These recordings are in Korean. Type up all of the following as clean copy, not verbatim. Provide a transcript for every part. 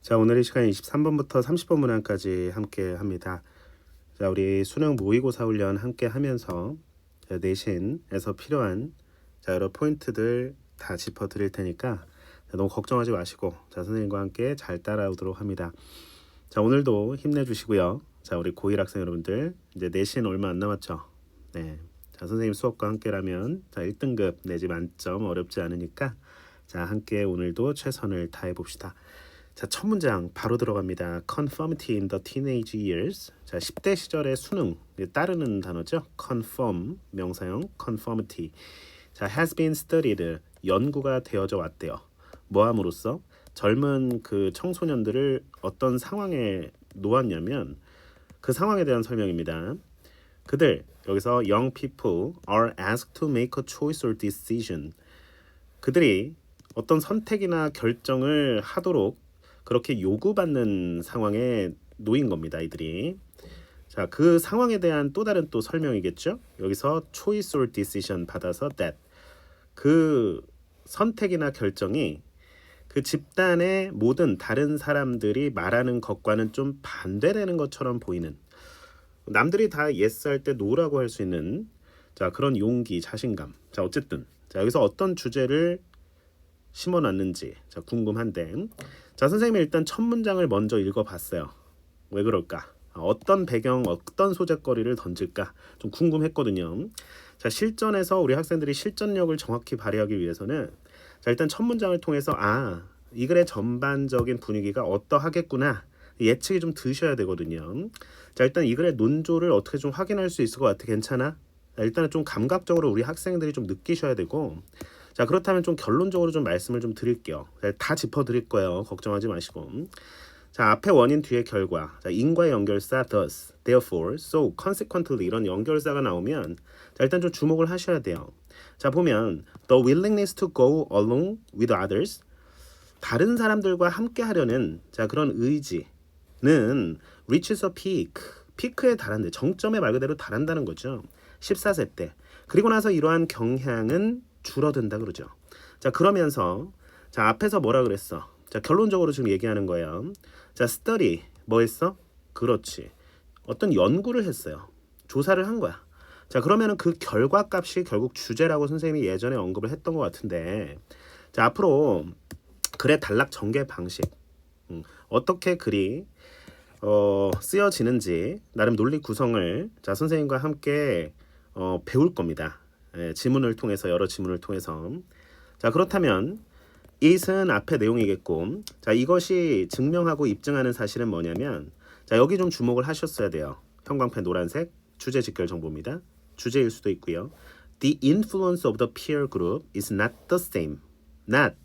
자, 오늘 이 시간 23번부터 30번 문항까지 함께 합니다. 자, 우리 수능 모의고사 훈련 함께 하면서 내신에서 필요한 여러 포인트들 다 짚어 드릴 테니까 너무 걱정하지 마시고 선생님과 함께 잘 따라오도록 합니다. 자, 오늘도 힘내주시고요. 자, 우리 고1 학생 여러분들 이제 내신 얼마 안 남았죠? 네. 자, 선생님 수업과 함께라면 1등급 내지 만점 어렵지 않으니까 자, 함께 오늘도 최선을 다해 봅시다. 자, 첫 문장 바로 들어갑니다. Conformity in the teenage years. 자, 10대 시절의 수능 따르는 단어죠. Conform 명사형 conformity. 자, has been studied 연구가 되어져 왔대요. 뭐함으로써 젊은 그 청소년들을 어떤 상황에 놓았냐면 그 상황에 대한 설명입니다. 그들 여기서 young people are asked to make a choice or decision. 그들이 어떤 선택이나 결정을 하도록 그렇게 요구받는 상황에 놓인 겁니다. 이들이. 자, 그 상황에 대한 또 다른 또 설명이겠죠. 여기서 choice or decision 받아서 that 그 선택이나 결정이 그 집단의 모든 다른 사람들이 말하는 것과는 좀 반대되는 것처럼 보이는, 남들이 다 yes 할 때 no라고 할 수 있는 자, 그런 용기, 자신감. 자, 어쨌든 자, 여기서 어떤 주제를 심어놨는지 자, 궁금한데, 자, 선생님이 일단 첫 문장을 먼저 읽어봤어요. 왜 그럴까? 어떤 배경, 어떤 소재거리를 던질까 좀 궁금했거든요. 자, 실전에서 우리 학생들이 실전력을 정확히 발휘하기 위해서는 자, 일단 첫 문장을 통해서 이 글의 전반적인 분위기가 어떠하겠구나 예측이 좀 드셔야 되거든요. 자, 일단 이 글의 논조를 어떻게 좀 확인할 수 있을 것 같아. 괜찮아? 자, 일단은 좀 감각적으로 우리 학생들이 좀 느끼셔야 되고, 자, 그렇다면 좀 결론적으로 좀 말씀을 좀 드릴게요. 다 짚어드릴 거예요. 걱정하지 마시고. 자, 앞에 원인 뒤에 결과. 자, 인과의 연결사 thus, therefore, so, consequently 이런 연결사가 나오면 자, 일단 좀 주목을 하셔야 돼요. 자, 보면 the willingness to go along with others, 다른 사람들과 함께 하려는 자, 그런 의지는 reaches a peak, 피크에 달한대. 정점에 말 그대로 달한다는 거죠. 14세 때. 그리고 나서 이러한 경향은 줄어든다 그러죠. 자, 그러면서 자, 앞에서 뭐라 그랬어? 자, 결론적으로 지금 얘기하는 거예요. 자, study 뭐 했어? 그렇지. 어떤 연구를 했어요. 조사를 한 거야. 자, 그러면은 그 결과값이 결국 주제라고 선생님이 예전에 언급을 했던 것 같은데, 자, 앞으로 글의 단락 전개 방식, 어떻게 글이 쓰여지는지 나름 논리 구성을 자, 선생님과 함께 배울 겁니다. 지문을 통해서, 여러 지문을 통해서. 자, 그렇다면 it은 앞에 내용이겠고, 자, 이것이 증명하고 입증하는 사실은 뭐냐면, 자, 여기 좀 주목을 하셨어야 돼요. 형광펜 노란색 주제 직결 정보입니다. 주제일 수도 있고요. The influence of the peer group is not the same. not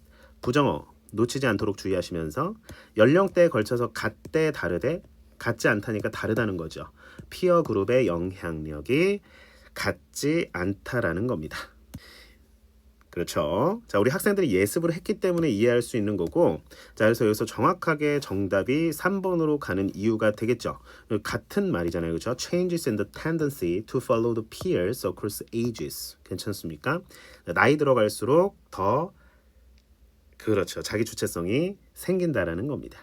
부정어 놓치지 않도록 주의하시면서, 연령대에 걸쳐서 같대 다르대, 같지 않다니까 다르다는 거죠. 피어 그룹의 영향력이 같지 않다라는 겁니다. 그렇죠. 자, 우리 학생들이 예습을 했기 때문에 이해할 수 있는 거고, 자, 그래서 여기서 정확하게 정답이 3번으로 가는 이유가 되겠죠. 같은 말이잖아요. 그렇죠? Changes in the tendency to follow the peers across ages. 괜찮습니까? 나이 들어갈수록 더 그렇죠. 자기 주체성이 생긴다라는 겁니다.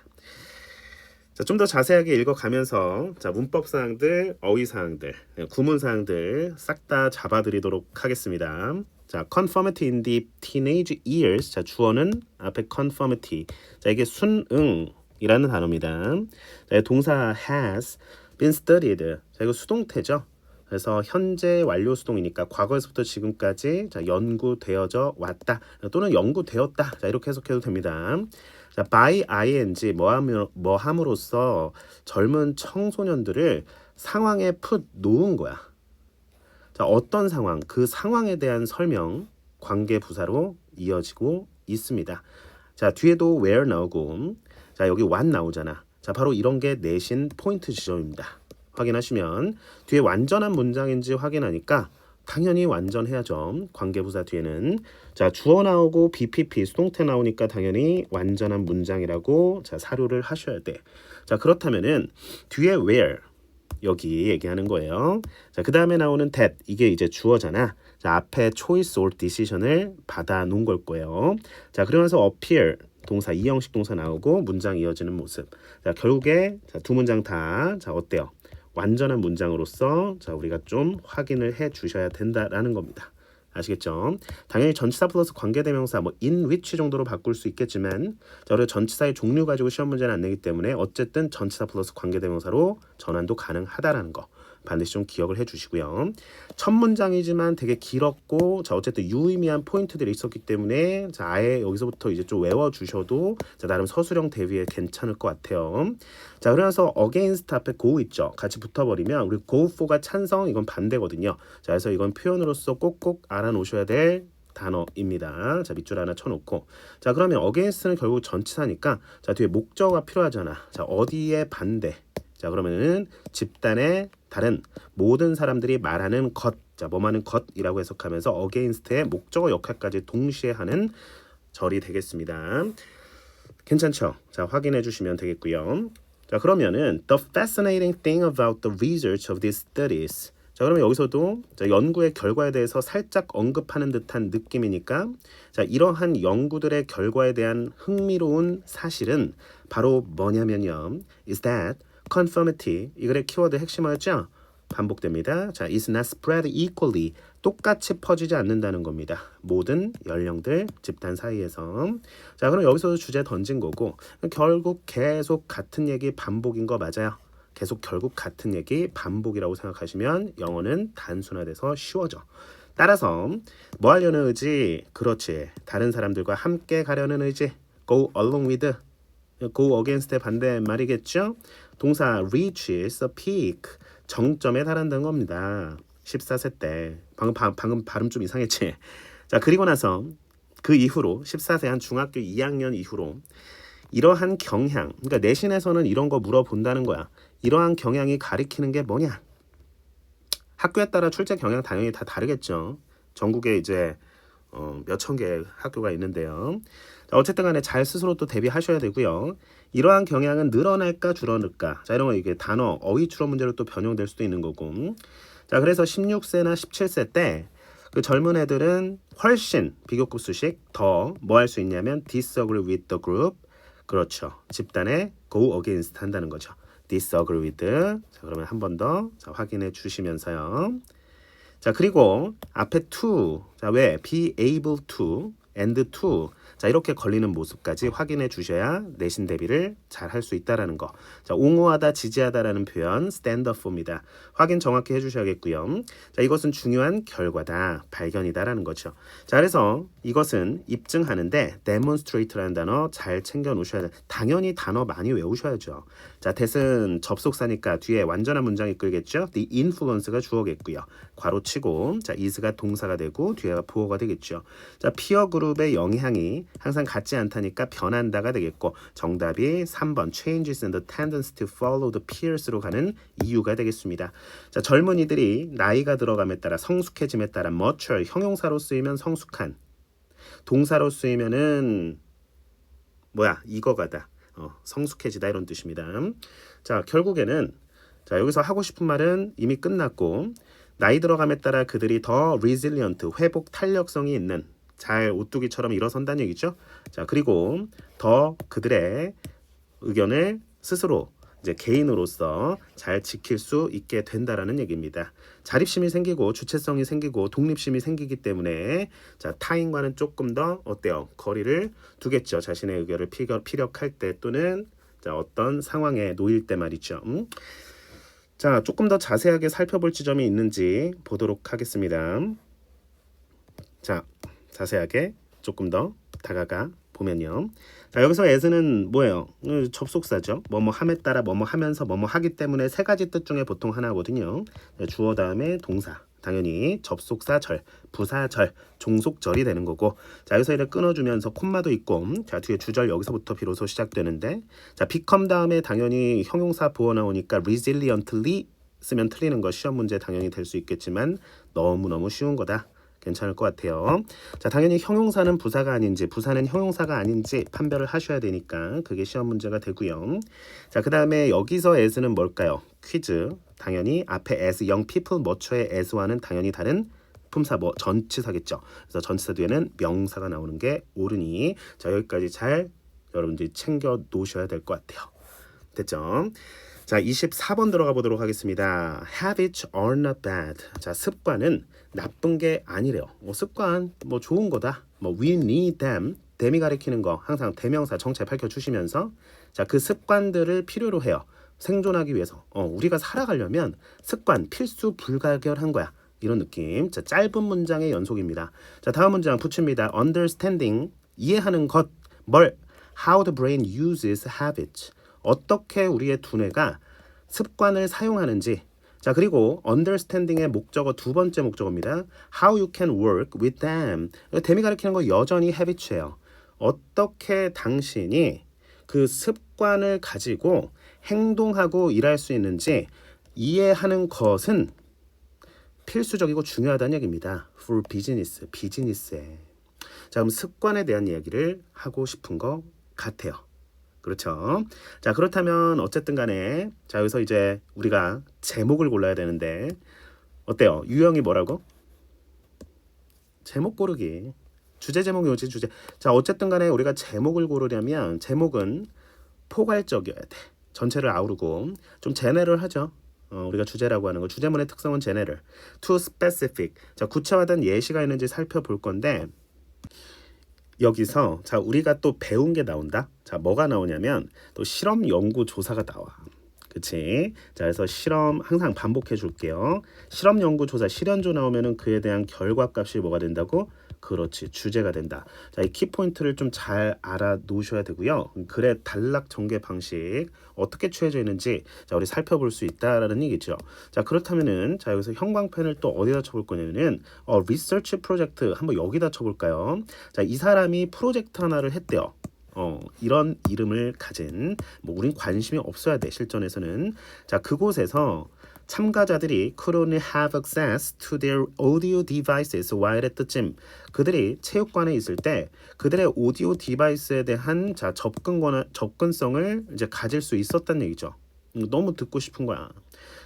자, 좀 더 자세하게 읽어가면서 자, 문법 사항들, 어휘 사항들, 구문 사항들 싹 다 잡아드리도록 하겠습니다. 자, conformity in the teenage years. 자, 주어는 앞에 conformity. 자, 이게 순응이라는 단어입니다. 자, 동사 has been studied. 자, 이거 수동태죠. 그래서 현재 완료 수동이니까 과거에서부터 지금까지 자, 연구되어져 왔다 또는 연구되었다. 자, 이렇게 해석해도 됩니다. 자, by ing 뭐 함으로써 젊은 청소년들을 상황에 풋 놓은 거야. 자, 어떤 상황, 그 상황에 대한 설명, 관계 부사로 이어지고 있습니다. 자, 뒤에도 where 나오고, 자, 여기 what 나오잖아. 자, 바로 이런 게 내신 포인트 지점입니다. 확인하시면 뒤에 완전한 문장인지 확인하니까 당연히 완전해야죠. 관계부사 뒤에는 자, 주어 나오고 BPP 수동태 나오니까 당연히 완전한 문장이라고 자, 사료를 하셔야 돼. 자, 그렇다면은 뒤에 where 여기 얘기하는 거예요. 자, 그 다음에 나오는 that 이게 이제 주어잖아. 자, 앞에 choice or decision을 받아 놓은 걸 거예요. 자, 그러면서 appear 동사 이형식 동사 나오고 문장 이어지는 모습. 자, 결국에 자, 두 문장 다 자, 어때요? 완전한 문장으로서 자, 우리가 좀 확인을 해 주셔야 된다라는 겁니다. 아시겠죠? 당연히 전치사 플러스 관계대명사 뭐 in which 정도로 바꿀 수 있겠지만 자, 우리가 전치사의 종류 가지고 시험 문제는 안 내기 때문에 어쨌든 전치사 플러스 관계대명사로 전환도 가능하다라는 거 반드시 좀 기억을 해주시고요. 첫 문장이지만 되게 길었고 자 어쨌든 유의미한 포인트들이 있었기 때문에 자 아예 여기서부터 이제 좀 외워주셔도 자 나름 서술형 대비에 괜찮을 것 같아요. 자 그래서 against 앞에 go 있죠. 같이 붙어버리면 우리 go for가 찬성 이건 반대거든요. 자 그래서 이건 표현으로서 꼭꼭 알아놓으셔야 될 단어입니다. 자 밑줄 하나 쳐놓고 자 그러면 against는 결국 전치사니까 자 뒤에 목적어가 필요하잖아. 자 어디에 반대 자 그러면은 집단의 다른 모든 사람들이 말하는 것, 자 뭐하는 것이라고 해석하면서 against의 목적어 역할까지 동시에 하는 절이 되겠습니다. 괜찮죠? 자 확인해 주시면 되겠고요. 자 그러면은 the fascinating thing about the research of these studies. 자 그러면 여기서도 자, 연구의 결과에 대해서 살짝 언급하는 듯한 느낌이니까 자 이러한 연구들의 결과에 대한 흥미로운 사실은 바로 뭐냐면요. is that conformity 이 글의 키워드 핵심어였죠? 반복됩니다. 자, is not spread equally 똑같이 퍼지지 않는다는 겁니다. 모든 연령들 집단 사이에서 자 그럼 여기서 주제 던진 거고 결국 계속 같은 얘기 반복인 거 맞아요. 계속 결국 같은 얘기 반복이라고 생각하시면 영어는 단순화돼서 쉬워져. 따라서 뭐 하려는 의지? 그렇지. 다른 사람들과 함께 가려는 의지. go along with go against의 반대말이겠죠? 동사 reach is a peak 정점에 달한다는 겁니다. 14세 때 방금 발음 좀 이상했지? 자 그리고 나서 그 이후로 14세 한 중학교 2학년 이후로 이러한 경향 그러니까 내신에서는 이런 거 물어본다는 거야. 이러한 경향이 가리키는 게 뭐냐? 학교에 따라 출제 경향 당연히 다 다르겠죠. 전국에 이제 몇천 개의 학교가 있는데요. 자, 어쨌든 간에 잘 스스로 또 대비하셔야 되고요. 이러한 경향은 늘어날까 줄어들까? 자, 이런 거 이게 단어, 어휘 추론 문제로 또 변형될 수도 있는 거고. 자, 그래서 16세나 17세 때 그 젊은 애들은 훨씬 비교급 수식 더 뭐 할 수 있냐면 disagree with the group. 그렇죠. 집단에 go against 한다는 거죠. disagree with. 자, 그러면 한 번 더 확인해 주시면서요. 자 그리고 앞에 to 자 왜 be able to and to 자 이렇게 걸리는 모습까지 확인해 주셔야 내신 대비를 잘 할 수 있다라는 거. 자 옹호하다 지지하다라는 표현 stand up for입니다. 확인 정확히 해주셔야겠고요. 자 이것은 중요한 결과다 발견이다라는 거죠. 자 그래서 이것은 입증하는데 demonstrate라는 단어 잘 챙겨 놓으셔야 돼. 당연히 단어 많이 외우셔야죠. 자 that은 접속사니까 뒤에 완전한 문장이 끌겠죠. the influence가 주어겠고요. 괄호치고 자 is가 동사가 되고 뒤에가 보어가 되겠죠. 자 피어 그룹의 영향이 항상 같지 않다니까 변한다가 되겠고 정답이 3번 changes in the tendency to follow the peers로 가는 이유가 되겠습니다. 자 젊은이들이 나이가 들어감에 따라 성숙해짐에 따라 mature 형용사로 쓰이면 성숙한 동사로 쓰이면은 뭐야 익어가다 성숙해지다 이런 뜻입니다. 자 결국에는 자 여기서 하고 싶은 말은 이미 끝났고 나이 들어감에 따라 그들이 더 resilient 회복 탄력성이 있는 잘 오뚜기처럼 일어선다는 얘기죠. 자 그리고 더 그들의 의견을 스스로 이제 개인으로서 잘 지킬 수 있게 된다라는 얘기입니다. 자립심이 생기고 주체성이 생기고 독립심이 생기기 때문에 자 타인과는 조금 더 어때요? 거리를 두겠죠. 자신의 의견을 피력할 때 또는 자 어떤 상황에 놓일 때 말이죠. 자 조금 더 자세하게 살펴볼 지점이 있는지 보도록 하겠습니다. 자 자세하게 조금 더 다가가 보면요. 자 여기서 as는 뭐예요? 접속사죠. 뭐뭐 함에 따라 뭐뭐 하면서 뭐뭐 하기 때문에 세 가지 뜻 중에 보통 하나거든요. 주어 다음에 동사 당연히 접속사절, 부사절, 종속절이 되는 거고 자 여기서 이렇게 끊어주면서 콤마도 있고 자 뒤에 주절 여기서부터 비로소 시작되는데 자 become 다음에 당연히 형용사 보어 나오니까 resiliently 쓰면 틀리는 거 시험 문제 당연히 될 수 있겠지만 너무너무 쉬운 거다. 괜찮을 것 같아요. 자 당연히 형용사는 부사가 아닌지 부사는 형용사가 아닌지 판별을 하셔야 되니까 그게 시험 문제가 되고요. 자 그 다음에 여기서 as는 뭘까요? 퀴즈 당연히 앞에 as, young people, 뭐처의 as와는 당연히 다른 품사 뭐 전치사겠죠. 그래서 전치사 뒤에는 명사가 나오는 게 옳으니 자 여기까지 잘 여러분들이 챙겨 놓으셔야 될 것 같아요. 됐죠? 자, 24번 들어가 보도록 하겠습니다. Habits are not bad. 자, 습관은 나쁜 게 아니래요. 습관 좋은 거다. we need them. them이 가리키는 거 항상 대명사 정체 밝혀주시면서 자, 그 습관들을 필요로 해요. 생존하기 위해서. 우리가 살아가려면 습관 필수 불가결한 거야. 이런 느낌. 자, 짧은 문장의 연속입니다. 자, 다음 문장 붙입니다. Understanding, 이해하는 것. 뭘? How the brain uses habits. 어떻게 우리의 두뇌가 습관을 사용하는지. 자, 그리고 understanding의 목적어 두 번째 목적어입니다. How you can work with them. them이 가리키는 거 여전히 habits예요. 어떻게 당신이 그 습관을 가지고 행동하고 일할 수 있는지 이해하는 것은 필수적이고 중요하다는 얘기입니다. For business, 비즈니스에. 자, 그럼 습관에 대한 이야기를 하고 싶은 것 같아요. 그렇죠? 자, 그렇다면 어쨌든 간에 자, 여기서 이제 우리가 제목을 골라야 되는데 어때요? 유형이 뭐라고? 제목 고르기. 주제 제목이 오지 주제. 자, 어쨌든 간에 우리가 제목을 고르려면 제목은 포괄적이어야 돼. 전체를 아우르고 좀 제네럴하죠. 우리가 주제라고 하는 거. 주제문의 특성은 제네럴. too specific. 자, 구체화된 예시가 있는지 살펴볼 건데 여기서 자, 우리가 또 배운 게 나온다. 자, 뭐가 나오냐면 또 실험 연구 조사가 나와. 그치? 자, 그래서 실험 항상 반복해 줄게요. 실험 연구 조사 실현조 나오면은 그에 대한 결과값이 뭐가 된다고? 그렇지, 주제가 된다. 자, 이 키포인트를 좀 잘 알아 놓으셔야 되고요. 글의 단락 전개 방식 어떻게 취해져 있는지 자, 우리 살펴볼 수 있다라는 얘기죠. 자, 그렇다면은 자, 여기서 형광펜을 또 어디다 쳐볼 거냐면은 리서치 프로젝트 한번 여기다 쳐볼까요? 자, 이 사람이 프로젝트 하나를 했대요. 이런 이름을 가진 우린 관심이 없어야 돼 실전에서는. 자, 그곳에서 참가자들이 couldn't have access to their audio devices while at the gym. 그들이 체육관에 있을 때 그들의 오디오 디바이스에 대한 자, 접근성을 이제 가질 수 있었다는 얘기죠. 너무 듣고 싶은 거야.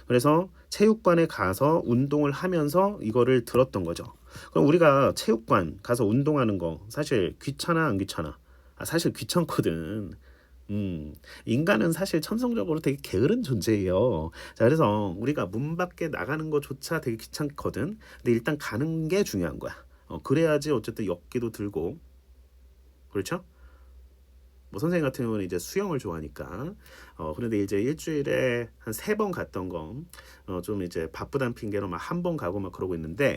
그래서 체육관에 가서 운동을 하면서 이거를 들었던 거죠. 그럼 우리가 체육관 가서 운동하는 거 사실 귀찮아 안 귀찮아? 사실 귀찮거든. 인간은 사실 천성적으로 되게 게으른 존재예요. 자, 그래서 우리가 문 밖에 나가는 거조차 되게 귀찮거든. 근데 일단 가는 게 중요한 거야. 그래야지 어쨌든 역기도 들고. 그렇죠? 선생님 같은 경우는 이제 수영을 좋아하니까. 그런데 이제 일주일에 한 3번 갔던 거, 좀 이제 바쁘단 핑계로 막 한 번 가고 막 그러고 있는데,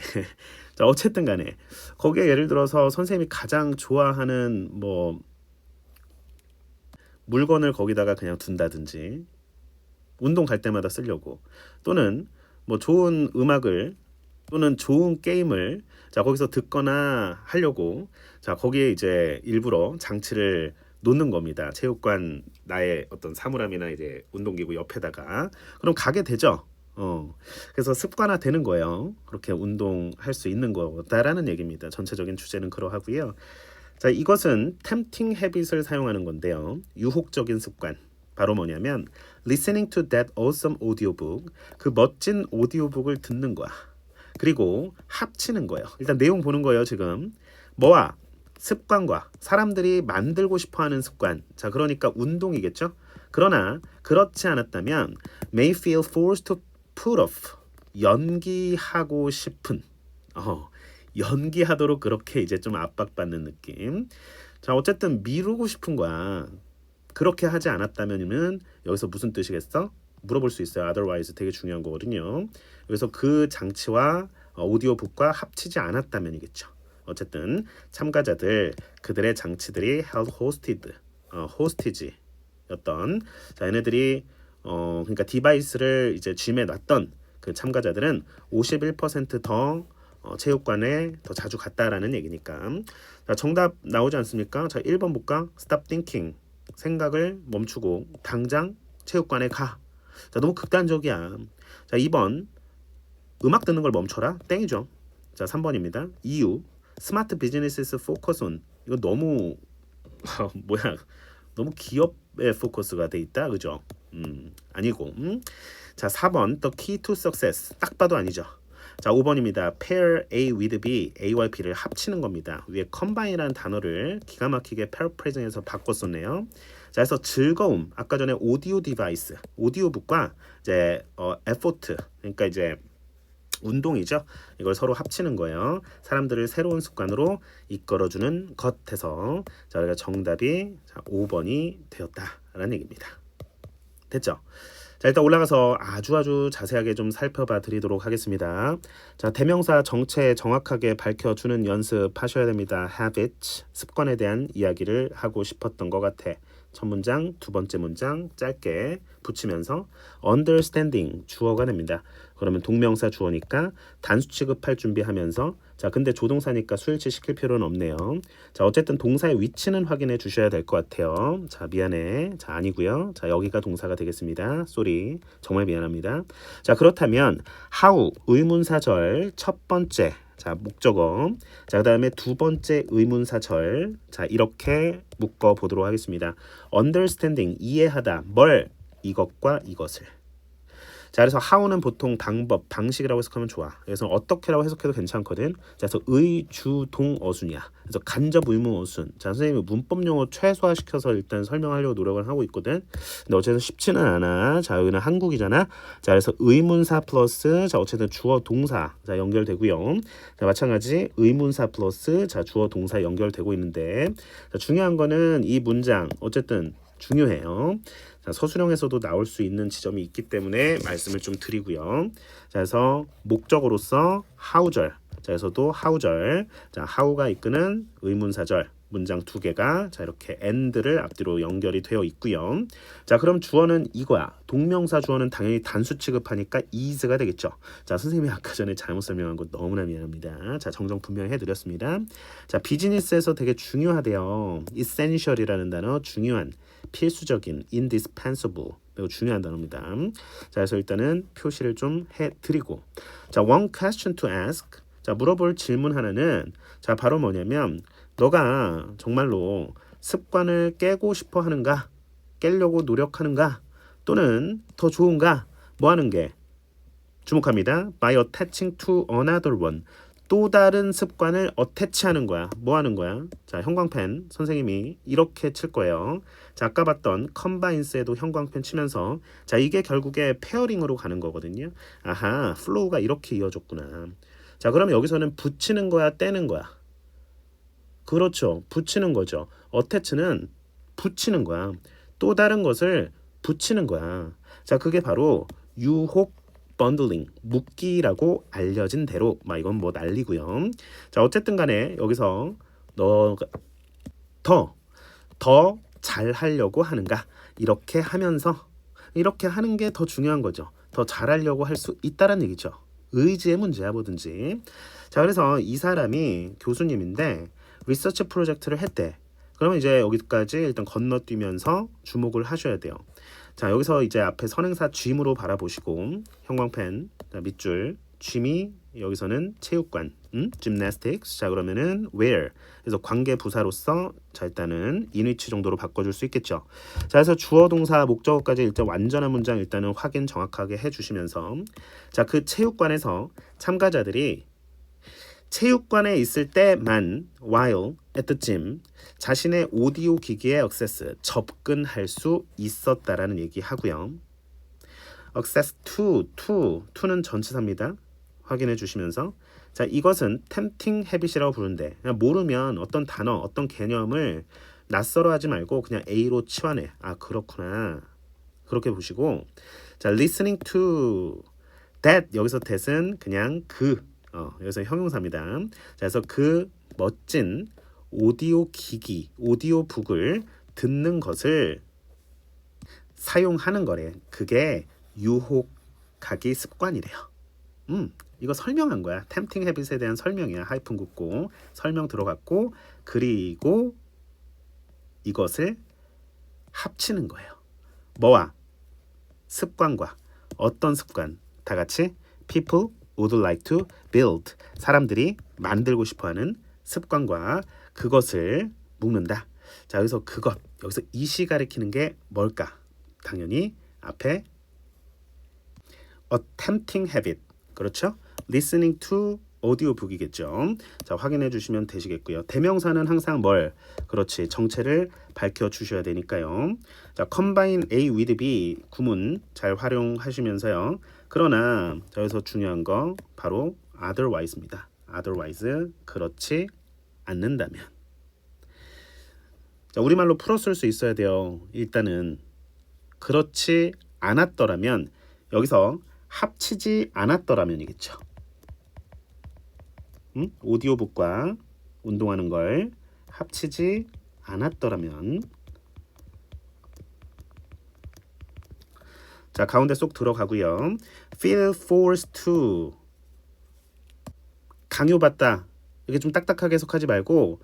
자, 어쨌든 간에, 거기에 예를 들어서 선생님이 가장 좋아하는 물건을 거기다가 그냥 둔다든지, 운동 갈 때마다 쓰려고, 또는 좋은 음악을, 또는 좋은 게임을, 자, 거기서 듣거나 하려고, 자, 거기에 이제 일부러 장치를 놓는 겁니다. 체육관 나의 어떤 사물함이나 이제 운동기구 옆에다가. 그럼 가게 되죠. 그래서 습관화 되는 거예요. 그렇게 운동할 수 있는 거다라는 얘기입니다. 전체적인 주제는 그러하고요. 자, 이것은 tempting habit을 사용하는 건데요. 유혹적인 습관. 바로 뭐냐면 listening to that awesome audiobook. 그 멋진 오디오북을 듣는 거야. 그리고 합치는 거예요. 일단 내용 보는 거예요, 지금. 뭐와 습관과 사람들이 만들고 싶어하는 습관. 자, 그러니까 운동이겠죠. 그러나 그렇지 않았다면 may feel forced to put off. 연기하고 싶은. 연기하도록 그렇게 이제 좀 압박받는 느낌. 자, 어쨌든 미루고 싶은 거야. 그렇게 하지 않았다면은 여기서 무슨 뜻이겠어? 물어볼 수 있어요. otherwise 되게 중요한 거거든요. 그래서 그 장치와 오디오북과 합치지 않았다면이겠죠. 어쨌든 참가자들 그들의 장치들이 held hostage였던 자, 얘네들이 그러니까 디바이스를 이제 짐에 놨던 그 참가자들은 51% 더 체육관에 더 자주 갔다라는 얘기니까. 자, 정답 나오지 않습니까? 자, 1번 볼까? Stop thinking. 생각을 멈추고 당장 체육관에 가. 자, 너무 극단적이야. 자, 2번 음악 듣는 걸 멈춰라. 땡이죠. 자, 3번입니다. 이유 스마트 비즈니스에서 포커스 온. 이거 너무 너무 기업에 포커스가 돼 있다. 그죠? 아니고. 자, 4번 The key to success. 딱 봐도 아니죠. 자, 5번입니다. pair A with B, A와 B를 합치는 겁니다. 위에 combine이라는 단어를 기가 막히게 paraphrasing해서 바꿨었네요. 자, 그래서 즐거움, 아까 전에 오디오 디바이스, 오디오북과 이제 effort, 그러니까 이제 운동이죠. 이걸 서로 합치는 거예요. 사람들을 새로운 습관으로 이끌어주는 것에서 자, 우리가 정답이 5번이 되었다라는 얘기입니다. 됐죠? 자, 일단 올라가서 아주 자세하게 좀 살펴봐 드리도록 하겠습니다. 자, 대명사 정체 정확하게 밝혀주는 연습하셔야 됩니다. habit, 습관에 대한 이야기를 하고 싶었던 것 같아. 첫 문장, 두 번째 문장 짧게 붙이면서 understanding 주어가 됩니다. 그러면 동명사 주어니까 단수 취급할 준비하면서 자, 근데 조동사니까 수일치 시킬 필요는 없네요. 자, 어쨌든 동사의 위치는 확인해 주셔야 될 것 같아요. 자, 미안해. 자, 아니고요. 자, 여기가 동사가 되겠습니다. 쏘리. 정말 미안합니다. 자, 그렇다면 how 의문사절 첫 번째 자, 목적어. 자, 그다음에 두 번째 의문사절. 자, 이렇게 묶어 보도록 하겠습니다. understanding 이해하다. 뭘? 이것과 이것을. 자, 그래서 how는 보통 방법, 방식이라고 해석하면 좋아. 그래서 어떻게라고 해석해도 괜찮거든. 자, 그래서 의주동어순이야. 그래서 간접 의무 어순. 자, 선생님이 문법 용어 최소화시켜서 일단 설명하려고 노력을 하고 있거든. 근데 어쨌든 쉽지는 않아. 자, 여기는 한국이잖아. 자, 그래서 의문사 플러스 자, 어쨌든 주어 동사 자, 연결되고요. 자, 마찬가지 의문사 플러스 자, 주어 동사 연결되고 있는데 자, 중요한 거는 이 문장 어쨌든 중요해요. 자, 서술형에서도 나올 수 있는 지점이 있기 때문에 말씀을 좀 드리고요. 자, 그래서 목적어로서 how절. 자, 그래서도 how절. 자, how가 이끄는 의문사절. 문장 두 개가 자, 이렇게 and를 앞뒤로 연결이 되어 있고요. 자, 그럼 주어는 이거야. 동명사 주어는 당연히 단수 취급하니까 is가 되겠죠. 자, 선생님이 아까 전에 잘못 설명한 거 너무나 미안합니다. 자, 정정 분명히 해드렸습니다. 자, 비즈니스에서 되게 중요하대요. essential이라는 단어 중요한. 필수적인, indispensable 매우 중요한 단어입니다. 자, 그래서 일단은 표시를 좀 해드리고 자, one question to ask 자, 물어볼 질문 하나는 자, 바로 뭐냐면 너가 정말로 습관을 깨고 싶어 하는가? 깨려고 노력하는가? 또는 더 좋은가? 뭐 하는 게? 주목합니다. by attaching to another one 또 다른 습관을 어태치하는 거야. 뭐 하는 거야? 자, 형광펜 선생님이 이렇게 칠 거예요. 자, 아까 봤던 컴바인스에도 형광펜 치면서 자, 이게 결국에 페어링으로 가는 거거든요. 아하, 플로우가 이렇게 이어졌구나. 자, 그러면 여기서는 붙이는 거야, 떼는 거야? 그렇죠. 붙이는 거죠. 어태치는 붙이는 거야. 또 다른 것을 붙이는 거야. 자, 그게 바로 유혹 번들링, 묶기라고 알려진 대로 막 이건 뭐 난리고요. 자, 어쨌든 간에 여기서 너가 더 잘하려고 하는가? 이렇게 하면서 이렇게 하는 게 더 중요한 거죠. 더 잘하려고 할 수 있다는 얘기죠. 의지의 문제야 뭐든지. 자, 그래서 이 사람이 교수님인데 리서치 프로젝트를 했대. 그러면 이제 여기까지 일단 건너뛰면서 주목을 하셔야 돼요. 자, 여기서 이제 앞에 선행사 gym으로 바라보시고 형광펜 자, 밑줄 gym이 여기서는 체육관 gymnastics 자, 그러면은 where 그래서 관계 부사로서 자, 일단은 인위치 정도로 바꿔줄 수 있겠죠. 자, 그래서 주어 동사 목적어까지 일단 완전한 문장 일단은 확인 정확하게 해주시면서 자, 그 체육관에서 참가자들이 체육관에 있을 때만 while at the gym 자신의 오디오 기기에 access 접근할 수 있었다라는 얘기하고요. access to는 전치사입니다. 확인해 주시면서 자, 이것은 tempting habit이라고 부르는데 그냥 모르면 어떤 단어, 어떤 개념을 낯설어 하지 말고 그냥 A로 치환해. 아, 그렇구나. 그렇게 보시고 자, listening to that 여기서 that은 그냥 여기서 형용사입니다. 자, 그래서 그 멋진 오디오 기기, 오디오북을 듣는 것을 사용하는 거래. 그게 유혹하기 습관이래요. 이거 설명한 거야. tempting habit에 대한 설명이야. 하이픈 긋고 설명 들어갔고 그리고 이것을 합치는 거예요. 뭐와? 습관과. 어떤 습관? 다 같이 people would like to build 사람들이 만들고 싶어하는 습관과 그것을 묶는다. 자, 여기서 그것 여기서 이시 가리키는 게 뭘까? 당연히 앞에 a tempting habit 그렇죠? listening to 오디오북이겠죠. 자, 확인해 주시면 되시겠고요. 대명사는 항상 뭘? 그렇지. 정체를 밝혀 주셔야 되니까요. 자, combine A with B 구문 잘 활용하시면서요. 그러나 자, 여기서 중요한 거 바로 otherwise입니다. otherwise 그렇지 않는다면. 자, 우리말로 풀어쓸 수 있어야 돼요. 일단은 그렇지 않았더라면 여기서 합치지 않았더라면이겠죠. 오디오북과 운동하는 걸 합치지 않았더라면. 자, 가운데 쏙 들어가고요. feel forced to 강요받다. 이게 좀 딱딱하게 해석하지 말고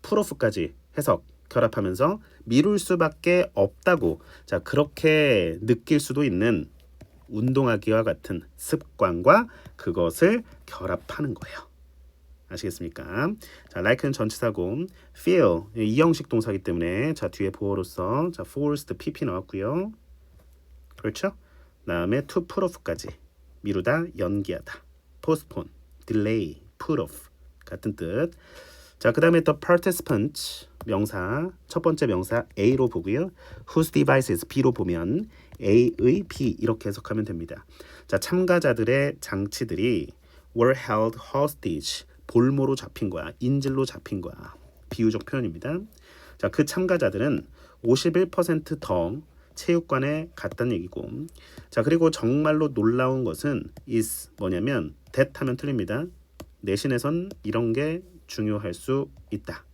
풀오프까지 해석 결합하면서 미룰 수밖에 없다고. 자, 그렇게 느낄 수도 있는 운동하기와 같은 습관과 그것을 결합하는 거예요. 아시겠습니까? 자, like는 전치사고 feel 이형식 동사이기 때문에 자, 뒤에 보어로서 자, forced pp 나왔고요. 그렇죠? 다음에 to put off까지 미루다, 연기하다. postpone, delay, put off 같은 뜻. 자, 그 다음에 the participant 명사 첫 번째 명사 A로 보고요. whose devices B로 보면 A의 B 이렇게 해석하면 됩니다. 자, 참가자들의 장치들이 were held hostage 볼모로 잡힌 거야. 인질로 잡힌 거야. 비유적 표현입니다. 자, 그 참가자들은 51% 더 체육관에 갔다는 얘기고. 자, 그리고 정말로 놀라운 것은 is 뭐냐면 that 하면 틀립니다. 내신에선 이런 게 중요할 수 있다.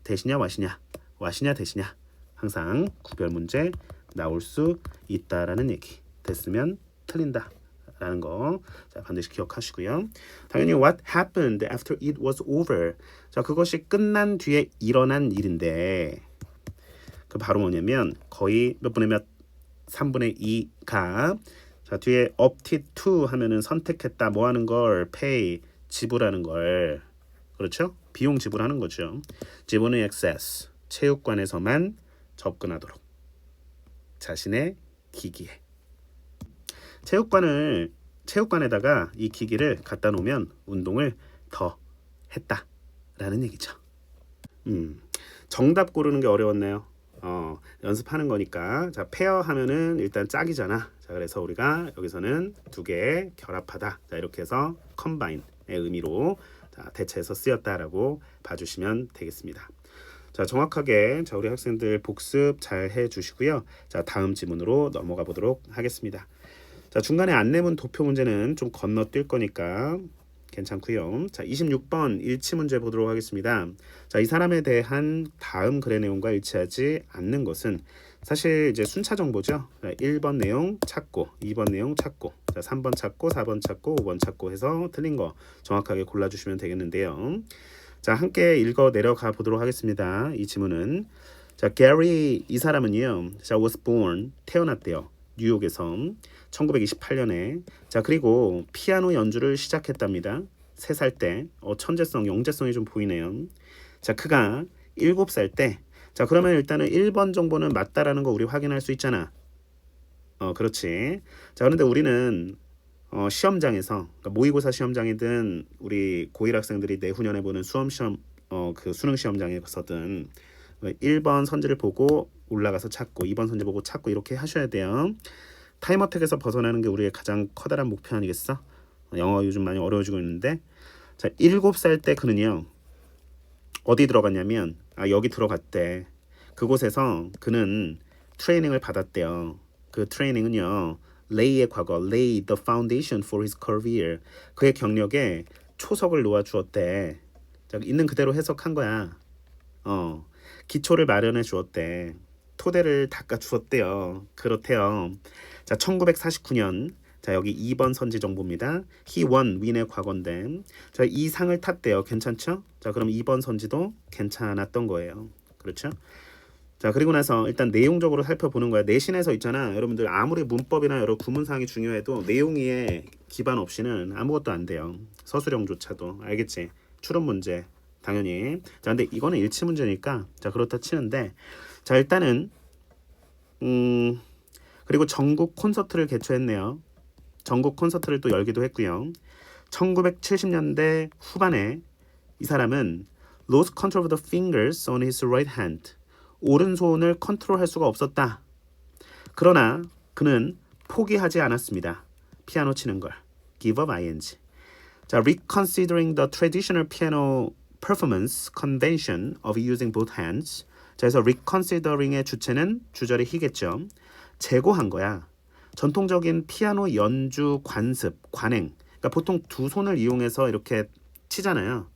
대시냐 와시냐, 와시냐 대시냐 항상 구별 문제 나올 수 있다라는 얘기. 됐으면 틀린다 라는 거 자, 반드시 기억하시고요. 당연히 what happened after it was over. 자, 그것이 끝난 뒤에 일어난 일인데 그 바로 뭐냐면 거의 몇 분의 몇 3분의 2가 자, 뒤에 opted to 하면은 선택했다. 뭐 하는 걸 pay 지불하는 걸. 그렇죠? 비용 지불하는 거죠. 지분의 access 체육관에서만 접근하도록 자신의 기기에. 체육관에다가 이 기기를 갖다 놓으면 운동을 더 했다라는 얘기죠. 정답 고르는 게 어려웠네요. 연습하는 거니까. 자, 페어 하면은 일단 짝이잖아. 자, 그래서 우리가 여기서는 두 개 결합하다. 자, 이렇게 해서 combine의 의미로 자, 대체해서 쓰였다라고 봐주시면 되겠습니다. 자, 정확하게 자, 우리 학생들 복습 잘 해주시고요. 자, 다음 지문으로 넘어가 보도록 하겠습니다. 자, 중간에 안내문 도표 문제는 좀 건너뛸 거니까 괜찮고요. 자, 26번 일치 문제 보도록 하겠습니다. 자, 이 사람에 대한 다음 글의 내용과 일치하지 않는 것은 사실 이제 순차 정보죠. 자, 1번 내용 찾고 2번 내용 찾고 자, 3번 찾고 4번 찾고 5번 찾고 해서 틀린 거 정확하게 골라주시면 되겠는데요. 자, 함께 읽어 내려가 보도록 하겠습니다. 이 지문은 자, 게리 이 사람은요. 자, was born 태어났대요. 뉴욕에서 1928년에 자, 그리고 피아노 연주를 시작했답니다. 3살 때 천재성, 영재성이 좀 보이네요. 자, 그가 7살 때 자, 그러면 일단은 1번 정보는 맞다라는 거 우리 확인할 수 있잖아. 그렇지. 자, 그런데 우리는 시험장에서 그러니까 모의고사 시험장이든 우리 고1 학생들이 내후년에 보는 그 수능 시험장에서든 1번 선지를 보고 올라가서 찾고 2번 선지 보고 찾고 이렇게 하셔야 돼요. 타임어택에서 벗어나는 게 우리의 가장 커다란 목표 아니겠어? 영어 요즘 많이 어려워지고 있는데 자, 7살 때 그는요. 어디 들어갔냐면 여기 들어갔대. 그곳에서 그는 트레이닝을 받았대요. 그 트레이닝은요. lay의 과거, lay the foundation for his career. 그의 경력에 초석을 놓아 주었대. 자, 있는 그대로 해석한 거야. 기초를 마련해 주었대. 토대를 닦아 주었대요. 그렇대요. 자, 1949년 자, 여기 2번 선지 정보입니다. He won, win의 과거인데 자, 이 상을 탔대요. 괜찮죠? 자, 그럼 2번 선지도 괜찮았던 거예요. 그렇죠? 자, 그리고 나서 일단 내용적으로 살펴보는 거야. 내신에서 있잖아. 여러분들 아무리 문법이나 여러 구문사항이 중요해도 내용에 기반 없이는 아무것도 안 돼요. 서술형조차도. 알겠지? 추론 문제 당연히. 자, 근데 이거는 일치 문제니까 자, 그렇다 치는데 자, 일단은 그리고 전국 콘서트를 개최했네요. 전국 콘서트를 또 열기도 했고요. 1970년대 후반에 이 사람은 lost control of the fingers on his right hand. 오른손을 컨트롤할 수가 없었다. 그러나 그는 포기하지 않았습니다. 피아노 치는 걸. give up ing. 자, reconsidering the traditional piano performance convention of using both hands. 자, 그래서 reconsidering의 주체는 주절의 he겠죠. 재고한 거야. 전통적인 피아노 연주 관습, 관행. 그러니까 보통 두 손을 이용해서 이렇게 치잖아요.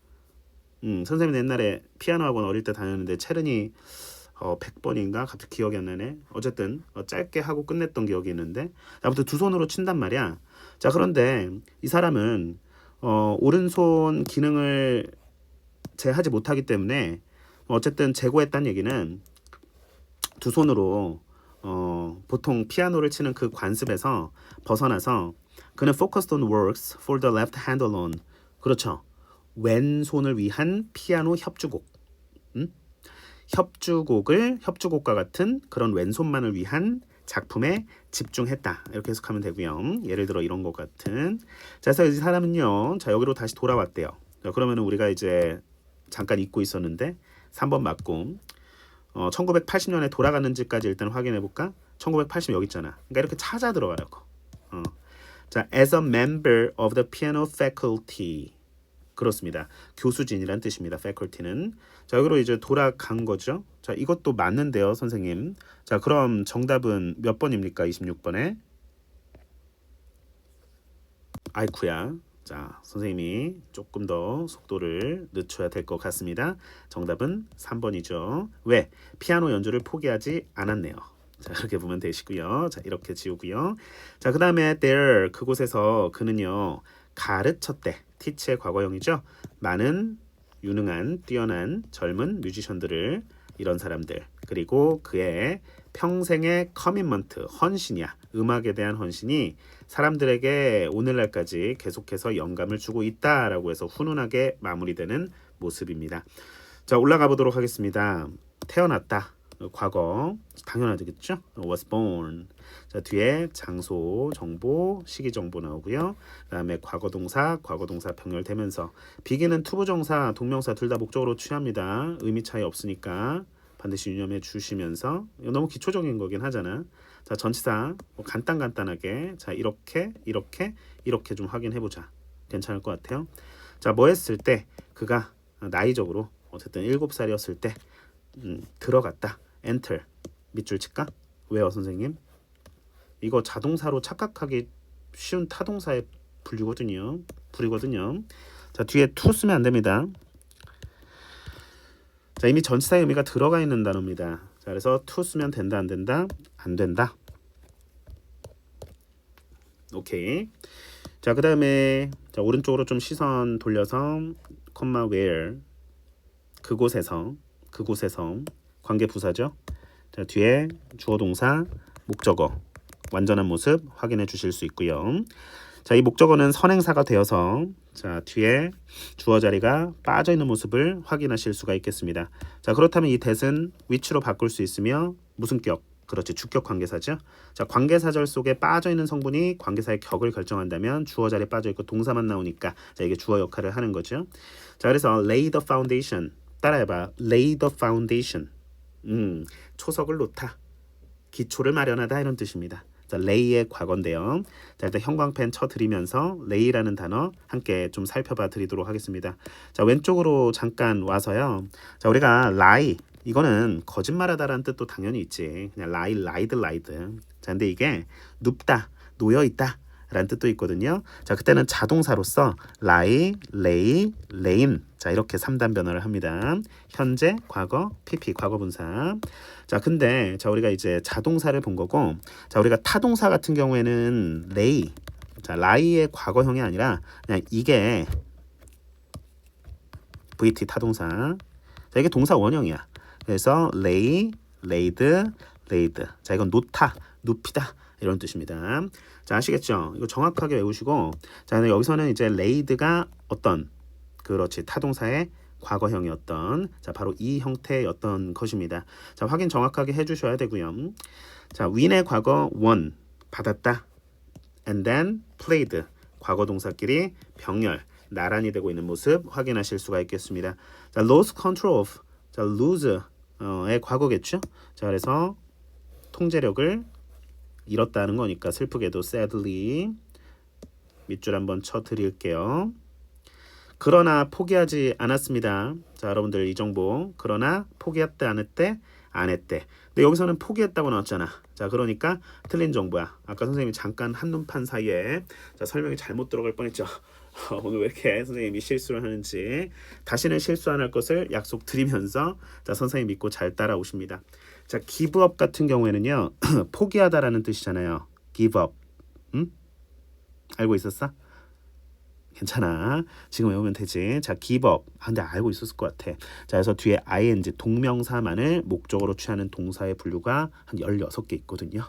선생님 옛날에 피아노 학원 어릴 때 다녔는데 체르니 100번인가 갑자기 기억이 안 나네. 어쨌든 짧게 하고 끝냈던 기억이 있는데 아무튼 두 손으로 친단 말이야. 자, 그런데 이 사람은 오른손 기능을 제하지 못하기 때문에 어쨌든 재고했다는 얘기는 두 손으로 보통 피아노를 치는 그 관습에서 벗어나서 그는 focused on works for the left hand alone. 그렇죠. 왼손을 위한 피아노 협주곡. 협주곡과 같은 그런 왼손만을 위한 작품에 집중했다. 이렇게 해석하면 되고요. 예를 들어 이런 것 같은. 자, 그래서 이 사람은요. 자, 여기로 다시 돌아왔대요. 자, 그러면 우리가 이제 잠깐 잊고 있었는데 3번 맞고 1980년에 돌아갔는지까지 일단 확인해 볼까? 1980 여기 있잖아. 그러니까 이렇게 찾아 들어가라고. 자, as a member of the piano faculty. 그렇습니다. 교수진이란 뜻입니다. faculty는. 자, 여기로 이제 돌아간 거죠. 자, 이것도 맞는데요, 선생님. 자, 그럼 정답은 몇 번입니까? 26번에. 아이쿠야. 자, 선생님이 조금 더 속도를 늦춰야 될 것 같습니다. 정답은 3번이죠. 왜? 피아노 연주를 포기하지 않았네요. 자, 그렇게 보면 되시고요. 자, 이렇게 지우고요. 자, 그 다음에 there, 그곳에서 그는요. 가르쳤대. teach의 과거형이죠. 많은 유능한, 뛰어난 젊은 뮤지션들을 이런 사람들 그리고 그의 평생의 커밋먼트, 헌신이야. 음악에 대한 헌신이 사람들에게 오늘날까지 계속해서 영감을 주고 있다라고 해서 훈훈하게 마무리되는 모습입니다. 자, 올라가 보도록 하겠습니다. 태어났다. 과거 당연하겠죠. was born. 자, 뒤에 장소 정보, 시기 정보 나오고요. 그다음에 과거 동사 병렬되면서 비기는 투부정사, 동명사 둘 다 목적으로 취합니다. 의미 차이 없으니까 반드시 유념해 주시면서 이거 너무 기초적인 거긴 하잖아. 자, 전치사 간단하게 자, 이렇게 좀 확인해 보자. 괜찮을 것 같아요. 자, 뭐 했을 때 그가 나이적으로 어쨌든 7살이었을 때 들어갔다. enter 밑줄 칠까? 왜요, 선생님? 이거 자동사로 착각하기 쉬운 타동사의 불이거든요. 자, 뒤에 to 쓰면 안 됩니다. 자, 이미 전치사의 의미가 들어가 있는 단어입니다. 자, 그래서 to 쓰면 된다, 안 된다? 안 된다. 오케이. 자, 그 다음에 자, 오른쪽으로 좀 시선 돌려서 콤마 where 그곳에서 관계 부사죠. 자, 뒤에 주어 동사 목적어 완전한 모습 확인해 주실 수 있고요. 자, 이 목적어는 선행사가 되어서 자, 뒤에 주어 자리가 빠져 있는 모습을 확인하실 수가 있겠습니다. 자, 그렇다면 이 that은 which로 바꿀 수 있으며 무슨 격? 그렇지, 주격 관계사죠. 자, 관계사절 속에 빠져 있는 성분이 관계사의 격을 결정한다면 주어 자리에 빠져 있고 동사만 나오니까 자, 이게 주어 역할을 하는 거죠. 자, 그래서 lay the foundation 따라해봐. lay the foundation. 초석을 놓다. 기초를 마련하다 이런 뜻입니다. 자, lay의 과거인데요. 자, 일단 형광펜 쳐드리면서 lay라는 단어 함께 좀 살펴봐 드리도록 하겠습니다. 자, 왼쪽으로 잠깐 와서요. 자, 우리가 lie 이거는 거짓말하다라는 뜻도 당연히 있지. 그냥 lie, lied. 자, 근데 이게 눕다, 놓여 있다. 라는 뜻도 있거든요. 자, 그때는 자동사로서 lie, lay, lain. 자, 이렇게 3단 변화를 합니다. 현재, 과거, PP, 과거 분사. 자, 근데 자, 우리가 이제 자동사를 본 거고, 자, 우리가 타동사 같은 경우에는 lay. 자, lie의 과거형이 아니라 그냥 이게 VT 타동사. 자, 이게 동사 원형이야. 그래서 lay, laid, laid. 자, 이건 놓다, 눕히다. 이런 뜻입니다. 자, 아시겠죠? 이거 정확하게 외우시고, 자, 여기서는 이제 laid가 어떤 그렇지 타동사의 과거형이었던 자, 바로 이 형태였던 것입니다. 자, 확인 정확하게 해주셔야 되고요. 자, win의 과거 won 받았다. and then played 과거 동사끼리 병렬, 나란히 되고 있는 모습 확인하실 수가 있겠습니다. 자, lose control of. 자, lose의 과거겠죠? 자, 그래서 통제력을 잃었다는 거니까 슬프게도 sadly 밑줄 한번 쳐 드릴게요. 그러나 포기하지 않았습니다. 자, 여러분들 이 정보. 그러나 포기했대 안 했대? 안 했대. 근데 여기서는 포기했다고 나왔잖아. 자, 그러니까 틀린 정보야. 아까 선생님이 잠깐 한눈판 사이에 자, 설명이 잘못 들어갈 뻔했죠. 오늘 왜 이렇게 선생님이 실수를 하는지 다시는 실수 안 할 것을 약속드리면서 자, 선생님 믿고 잘 따라오십니다. 자, give up 같은 경우에는요. 포기하다라는 뜻이잖아요. give up. 알고 있었어? 괜찮아. 지금 외우면 되지. 자, give up. 근데 알고 있었을 것 같아. 자, 그래서 뒤에 ing 동명사만을 목적으로 취하는 동사의 분류가 한 16개 있거든요.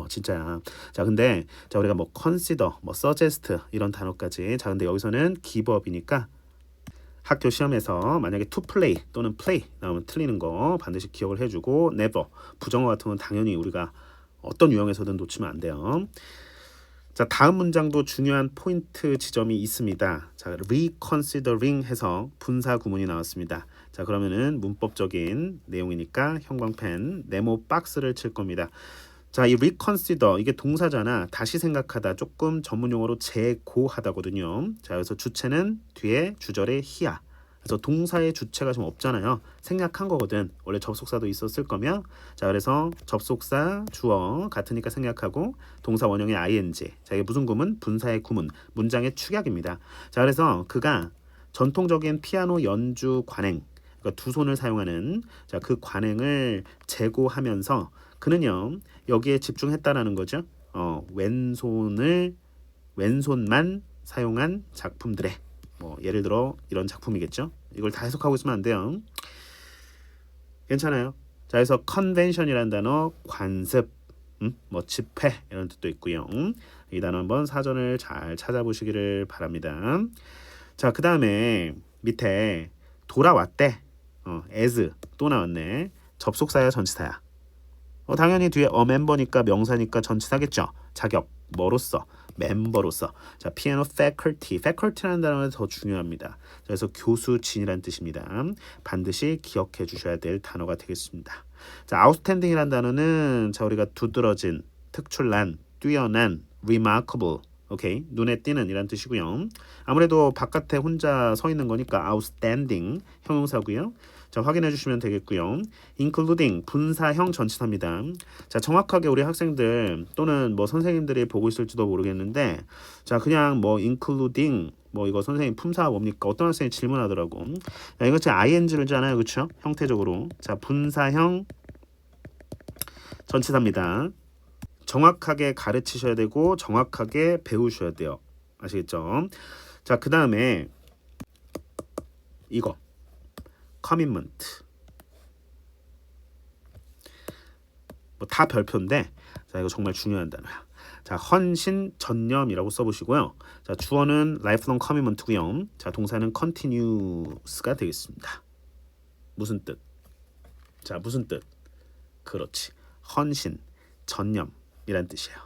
진짜야. 자, 근데 자, 우리가 뭐 consider, 뭐 suggest 이런 단어까지. 자, 근데 여기서는 give up이니까 학교 시험에서 만약에 to play 또는 play 나오면 틀리는 거 반드시 기억을 해주고 never 부정어 같은 건 당연히 우리가 어떤 유형에서든 놓치면 안 돼요. 자, 다음 문장도 중요한 포인트 지점이 있습니다. 자, reconsidering 해서 분사 구문이 나왔습니다. 자, 그러면은 문법적인 내용이니까 형광펜 네모 박스를 칠 겁니다. 자, 이 reconsider 이게 동사잖아. 다시 생각하다. 조금 전문 용어로 재고하다거든요. 자, 그래서 주체는 뒤에 주절에 he야. 그래서 동사의 주체가 좀 없잖아요. 생략한 거거든. 원래 접속사도 있었을 거면. 자, 그래서 접속사 주어 같으니까 생략하고 동사 원형의 ing. 자, 이게 무슨 구문? 분사의 구문. 문장의 축약입니다. 자, 그래서 그가 전통적인 피아노 연주 관행, 그러니까 두 손을 사용하는 자, 그 관행을 재고하면서 그는요 여기에 집중했다라는 거죠. 왼손만 사용한 작품들의 뭐 예를 들어 이런 작품이겠죠. 이걸 다 해석하고 있으면 안 돼요. 괜찮아요. 자, 그래서 convention이라는 단어 관습, 뭐 집회 이런 뜻도 있고요. 이 단어 한번 사전을 잘 찾아보시기를 바랍니다. 자, 그 다음에 밑에 돌아왔대. as 또 나왔네. 접속사야 전치사야? 당연히 뒤에 멤버니까 명사니까 전치사겠죠. 자격 뭐로서? 멤버로서. 자, 피아노 faculty라는 단어는 더 중요합니다. 그래서 교수진이라는 뜻입니다. 반드시 기억해 주셔야 될 단어가 되겠습니다. 자, outstanding이라는 단어는 자, 우리가 두드러진, 특출난, 뛰어난, remarkable, 오케이, 눈에 띄는 이란 뜻이고요. 아무래도 바깥에 혼자 서 있는 거니까 outstanding 형용사고요. 자, 확인해 주시면 되겠고요. including 분사형 전치사입니다. 자, 정확하게 우리 학생들 또는 뭐 선생님들이 보고 있을지도 모르겠는데 자, 그냥 뭐 including 뭐 이거 선생님 품사가 뭡니까? 어떤 학생이 질문하더라고. 야, 이거 지금 ing를 잖아요. 그렇죠? 형태적으로. 자, 분사형 전치사입니다. 정확하게 가르치셔야 되고 정확하게 배우셔야 돼요. 아시겠죠? 자, 그 다음에 이거 commitment 뭐 다 별표인데 자, 이거 정말 중요한 단어야. 자, 헌신 전념이라고 써보시고요. 자, 주어는 lifelong commitment고요. 자, 동사는 continuous가 되겠습니다. 무슨 뜻? 자, 무슨 뜻? 그렇지. 헌신, 전념이란 뜻이에요.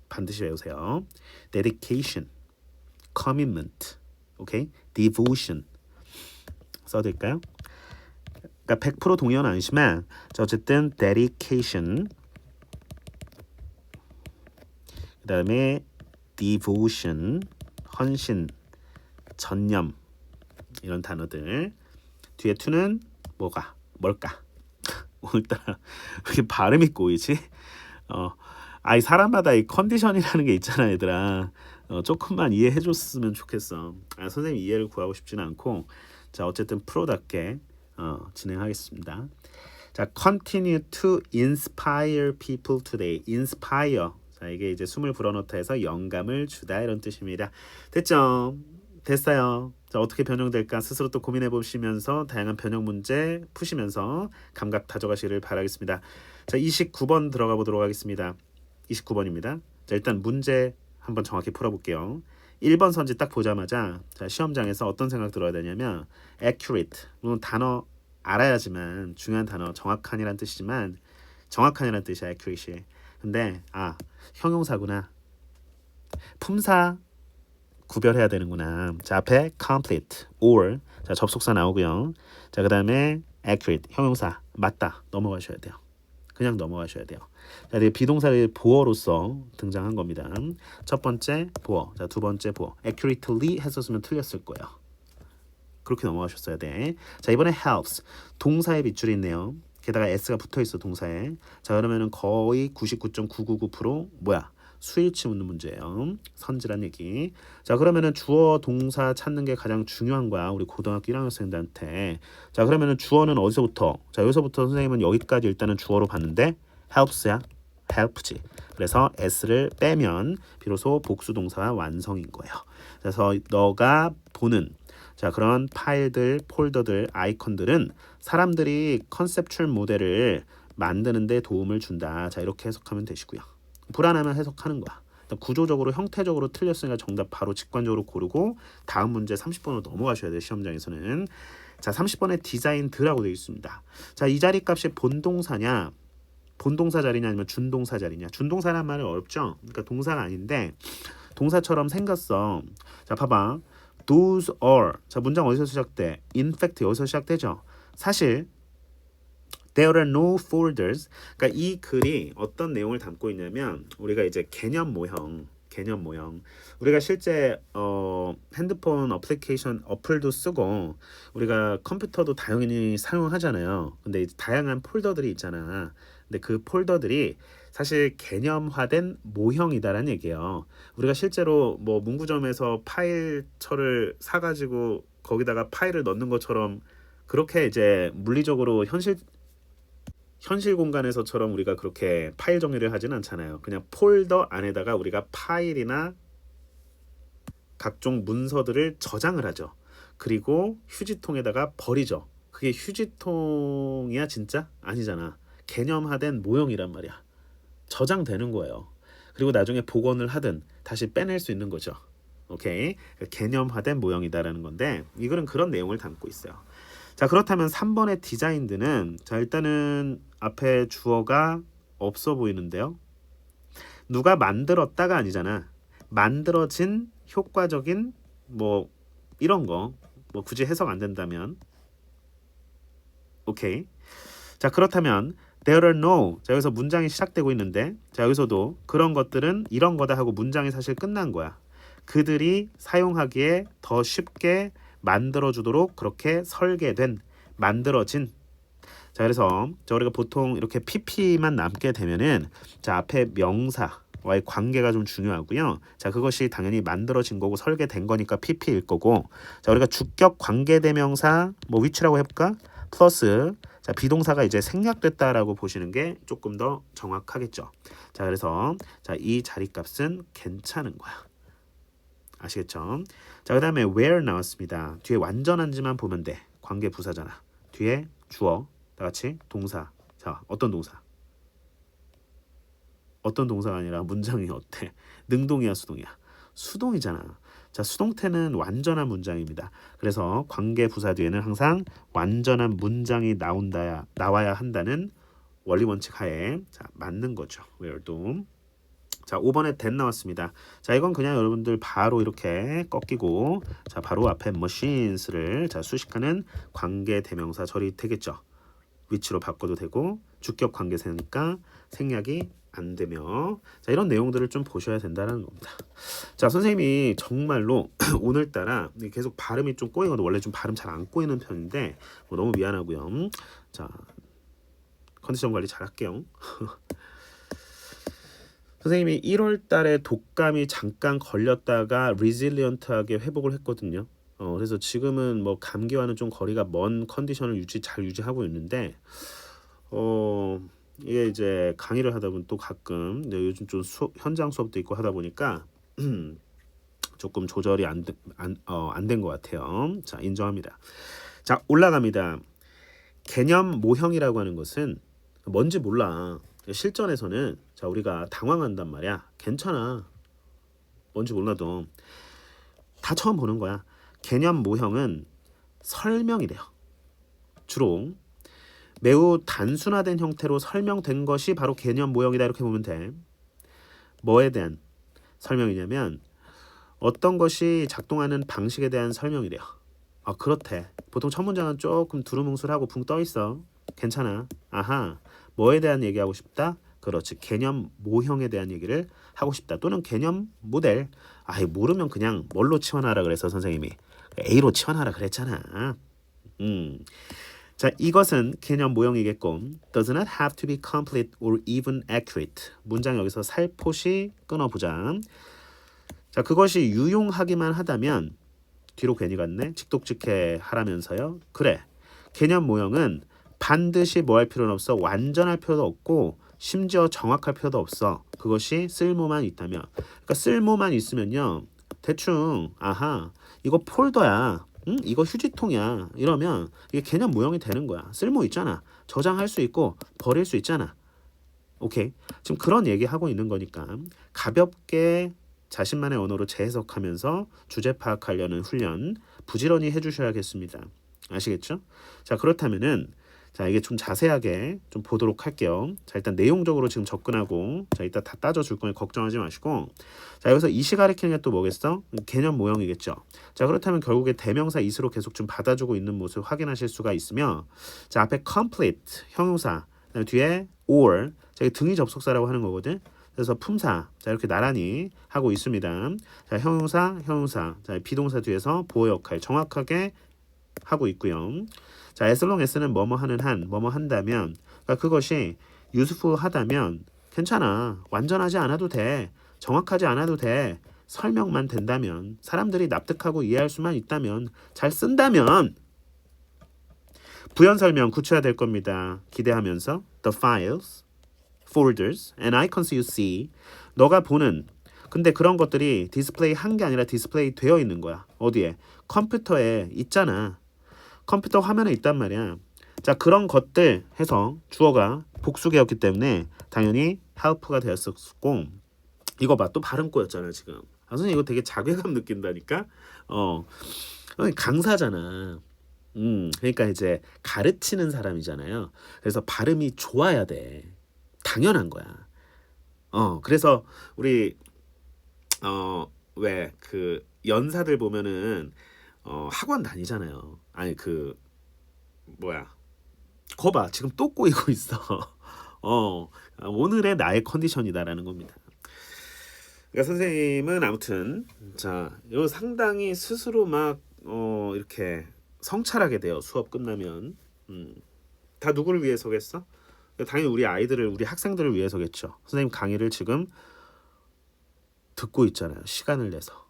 반드시 외우세요. dedication, commitment, 오케이? devotion 써드릴까요? 그러니까 100% 동의어는 아니지만 자, 어쨌든 dedication 그 다음에 devotion 헌신, 전념 이런 단어들 뒤에 to는 뭘까? 오늘따라 왜 이렇게 발음이 꼬이지? 이 사람마다 이 컨디션이라는 게 있잖아, 얘들아. 조금만 이해해 줬으면 좋겠어. 선생님 이해를 구하고 싶지는 않고 자, 어쨌든 프로답게 진행하겠습니다. 자, continue to inspire people today. inspire. 자, 이게 이제 숨을 불어넣다 해서 영감을 주다 이런 뜻입니다. 됐죠? 됐어요. 자, 어떻게 변형될까 스스로 또 고민해 보시면서 다양한 변형 문제 푸시면서 감각 다져가시기를 바라겠습니다. 자, 29번 들어가 보도록 하겠습니다. 29번입니다. 자, 일단 문제 한번 정확히 풀어볼게요. 1번 선지 딱 보자마자 자, 시험장에서 어떤 생각 들어야 되냐면 accurate, 물론 단어 알아야지만 중요한 단어 정확한이란 뜻이지만 정확한이란 뜻이야 accuracy. 근데 형용사구나. 품사 구별해야 되는구나. 자, 앞에 complete, or 자 접속사 나오고요. 자, 그다음에 accurate 형용사 맞다 넘어가셔야 돼요. 그냥 넘어가셔야 돼요. 자, 이제 비동사의 보어로서 등장한 겁니다. 첫 번째 보어, 자, 두 번째 보어. accurately 했었으면 틀렸을 거예요. 그렇게 넘어가셨어야 돼. 자, 이번에 helps 동사의 빗줄이 있네요. 게다가 s가 붙어 있어 동사에. 자, 그러면은 거의 99.999% 뭐야? 수일치 묻는 문제예요. 선지란 얘기. 자, 그러면은 주어 동사 찾는 게 가장 중요한 거야. 우리 고등학교 1학년생들한테. 자, 그러면은 주어는 어디서부터? 자, 여기서부터 선생님은 여기까지 일단은 주어로 봤는데 helps야. help지. 그래서 s를 빼면 비로소 복수 동사 완성인 거예요. 그래서 너가 보는 자, 그런 파일들, 폴더들, 아이콘들은 사람들이 컨셉추얼 모델을 만드는 데 도움을 준다. 자, 이렇게 해석하면 되시고요. 불안하면 해석하는 거야. 구조적으로 형태적으로 틀렸으니까 정답 바로 직관적으로 고르고 다음 문제 30번으로 넘어가셔야 돼요. 시험장에서는. 자, 30번에 디자인드라고 되어 있습니다. 자, 이 자리 값이 본동사냐 본동사 자리냐 아니면 준동사 자리냐. 준동사란 말은 어렵죠. 그러니까 동사가 아닌데 동사처럼 생겼어. 자, 봐봐. Those are 자, 문장 어디서 시작돼? In fact 여기서 시작되죠. 사실 There are no folders. 그러니까 이 글이 어떤 내용을 담고 있냐면 우리가 이제 개념 모형 우리가 실제 핸드폰 어플리케이션 어플도 쓰고 우리가 컴퓨터도 당연히 사용하잖아요. 근데 이제 다양한 폴더들이 있잖아. 근데 그 폴더들이 사실 개념화된 모형이다라는 얘기예요. 우리가 실제로 뭐 문구점에서 파일처를 사가지고 거기다가 파일을 넣는 것처럼 그렇게 이제 물리적으로 현실 공간에서처럼 우리가 그렇게 파일 정리를 하진 않잖아요. 그냥 폴더 안에다가 우리가 파일이나 각종 문서들을 저장을 하죠. 그리고 휴지통에다가 버리죠. 그게 휴지통이야 진짜? 아니잖아. 개념화된 모형이란 말이야. 저장되는 거예요. 그리고 나중에 복원을 하든 다시 빼낼 수 있는 거죠. 오케이. 개념화된 모형이다라는 건데 이 글은 그런 내용을 담고 있어요. 자, 그렇다면 3번의 디자인드는 자, 일단은 앞에 주어가 없어 보이는데요. 누가 만들었다가 아니잖아. 만들어진 효과적인 뭐 이런 거 뭐 굳이 해석 안 된다면 오케이. 자, 그렇다면 There are no 자, 여기서 문장이 시작되고 있는데 자, 여기서도 그런 것들은 이런 거다 하고 문장이 사실 끝난 거야. 그들이 사용하기에 더 쉽게 만들어주도록 그렇게 설계된 만들어진 자, 그래서 우리가 보통 이렇게 PP만 남게 되면은 자, 앞에 명사와의 관계가 좀 중요하고요. 자, 그것이 당연히 만들어진 거고 설계된 거니까 PP일 거고 자, 우리가 주격 관계대명사 뭐 which라고 해볼까? 플러스 자, 비동사가 이제 생략됐다라고 보시는 게 조금 더 정확하겠죠. 자, 그래서 자, 이 자리값은 괜찮은 거야. 아시겠죠? 자, 그 다음에 where 나왔습니다. 뒤에 완전한지만 보면 돼. 관계 부사잖아. 뒤에 주어, 다 같이 동사. 자, 어떤 동사? 어떤 동사가 아니라 문장이 어때? 능동이야, 수동이야? 수동이잖아. 자, 수동태는 완전한 문장입니다. 그래서 관계 부사 뒤에는 항상 완전한 문장이 나와야 한다는 원리 원칙 하에 자, 맞는 거죠. where도. 자, 5번에 that 나왔습니다. 자, 이건 그냥 여러분들 바로 이렇게 꺾이고 자, 바로 앞에 machines를 자, 수식하는 관계 대명사 절이 되겠죠. 위치로 바꿔도 되고 주격 관계사니까 생략이 안 되며 자, 이런 내용들을 좀 보셔야 된다는 겁니다. 자, 선생님이 정말로 오늘따라 계속 발음이 좀 꼬이거든. 원래 좀 발음 잘 안 꼬이는 편인데 너무 미안하고요. 자, 컨디션 관리 잘 할게요. 선생님이 1월 달에 독감이 잠깐 걸렸다가 리질리언트하게 회복을 했거든요. 그래서 지금은 뭐 감기와는 좀 거리가 먼 컨디션을 잘 유지하고 있는데 이게 이제 강의를 하다 보면 또 가끔 요즘 좀 현장 수업도 있고 하다 보니까 조금 조절이 안 된 것 같아요. 자, 인정합니다. 자, 올라갑니다. 개념 모형이라고 하는 것은 뭔지 몰라. 실전에서는 자, 우리가 당황한단 말이야. 괜찮아. 뭔지 몰라도 다 처음 보는 거야. 개념 모형은 설명이래요. 주로 매우 단순화된 형태로 설명된 것이 바로 개념 모형이다 이렇게 보면 돼. 뭐에 대한? 설명이냐면 어떤 것이 작동하는 방식에 대한 설명이래요. 아, 그렇대. 보통 첫 문장은 조금 두루뭉술하고 붕 떠 있어. 괜찮아. 아하. 뭐에 대한 얘기하고 싶다? 그렇지. 개념 모형에 대한 얘기를 하고 싶다. 또는 개념 모델. 아이, 모르면 그냥 뭘로 치환하라 그래서 선생님이 A로 치환하라 그랬잖아. 자, 이것은 개념 모형이겠고 does not have to be complete or even accurate. 문장 여기서 살포시 끊어보자. 자, 그것이 유용하기만 하다면 뒤로 괜히 갔네. 직독직해 하라면서요. 그래. 개념 모형은 반드시 뭐 할 필요는 없어. 완전할 필요도 없고 심지어 정확할 필요도 없어. 그것이 쓸모만 있다면. 그러니까 쓸모만 있으면요. 대충 아하 이거 폴더야. 응? 이거 휴지통이야. 이러면 이게 개념 모형이 되는 거야. 쓸모 있잖아. 저장할 수 있고 버릴 수 있잖아. 오케이. 지금 그런 얘기하고 있는 거니까 가볍게 자신만의 언어로 재해석하면서 주제 파악하려는 훈련 부지런히 해주셔야겠습니다. 아시겠죠? 자, 그렇다면은 자, 이게 좀 자세하게 좀 보도록 할게요. 자, 일단 내용적으로 지금 접근하고 자, 이따 다 따져줄 거니 걱정하지 마시고 자, 여기서 이시 가리키는 게 또 뭐겠어? 개념 모형이겠죠. 자, 그렇다면 결국에 대명사 is로 계속 좀 받아주고 있는 모습 확인하실 수가 있으며 자, 앞에 complete 형용사 뒤에 or 자, 이게 등위 접속사라고 하는 거거든. 그래서 품사 자 이렇게 나란히 하고 있습니다. 자 형용사 자 비동사 뒤에서 보호 역할 정확하게 하고 있고요. 자 as long as는 뭐뭐 하는 한 뭐뭐 한다면 그러니까 그것이 useful 하다면 괜찮아. 완전하지 않아도 돼. 정확하지 않아도 돼. 설명만 된다면 사람들이 납득하고 이해할 수만 있다면 잘 쓴다면 부연 설명 굳혀야 될 겁니다. 기대하면서 the files folders and icons you see 너가 보는 근데 그런 것들이 디스플레이 한 게 아니라 디스플레이 되어 있는 거야. 어디에? 컴퓨터에 있잖아. 컴퓨터 화면에 있단 말이야. 자 그런 것들 해서 주어가 복수계였기 때문에 당연히 help가 되었었고 이거 봐 또 발음 꼬였잖아 지금. 아 선생님 이거 되게 자괴감 느낀다니까. 강사잖아. 그러니까 이제 가르치는 사람이잖아요. 그래서 발음이 좋아야 돼. 당연한 거야. 그래서 우리 왜 그 연사들 보면은 학원 다니잖아요. 아니 그 뭐야? 거 봐. 지금 또 꼬이고 있어. 오늘의 나의 컨디션이다라는 겁니다. 그러니까 선생님은 아무튼 자, 요 상당히 스스로 막 이렇게 성찰하게 돼요. 수업 끝나면. 다 누구를 위해서겠어? 당연히 우리 아이들을 우리 학생들을 위해서겠죠. 선생님 강의를 지금 듣고 있잖아요. 시간을 내서.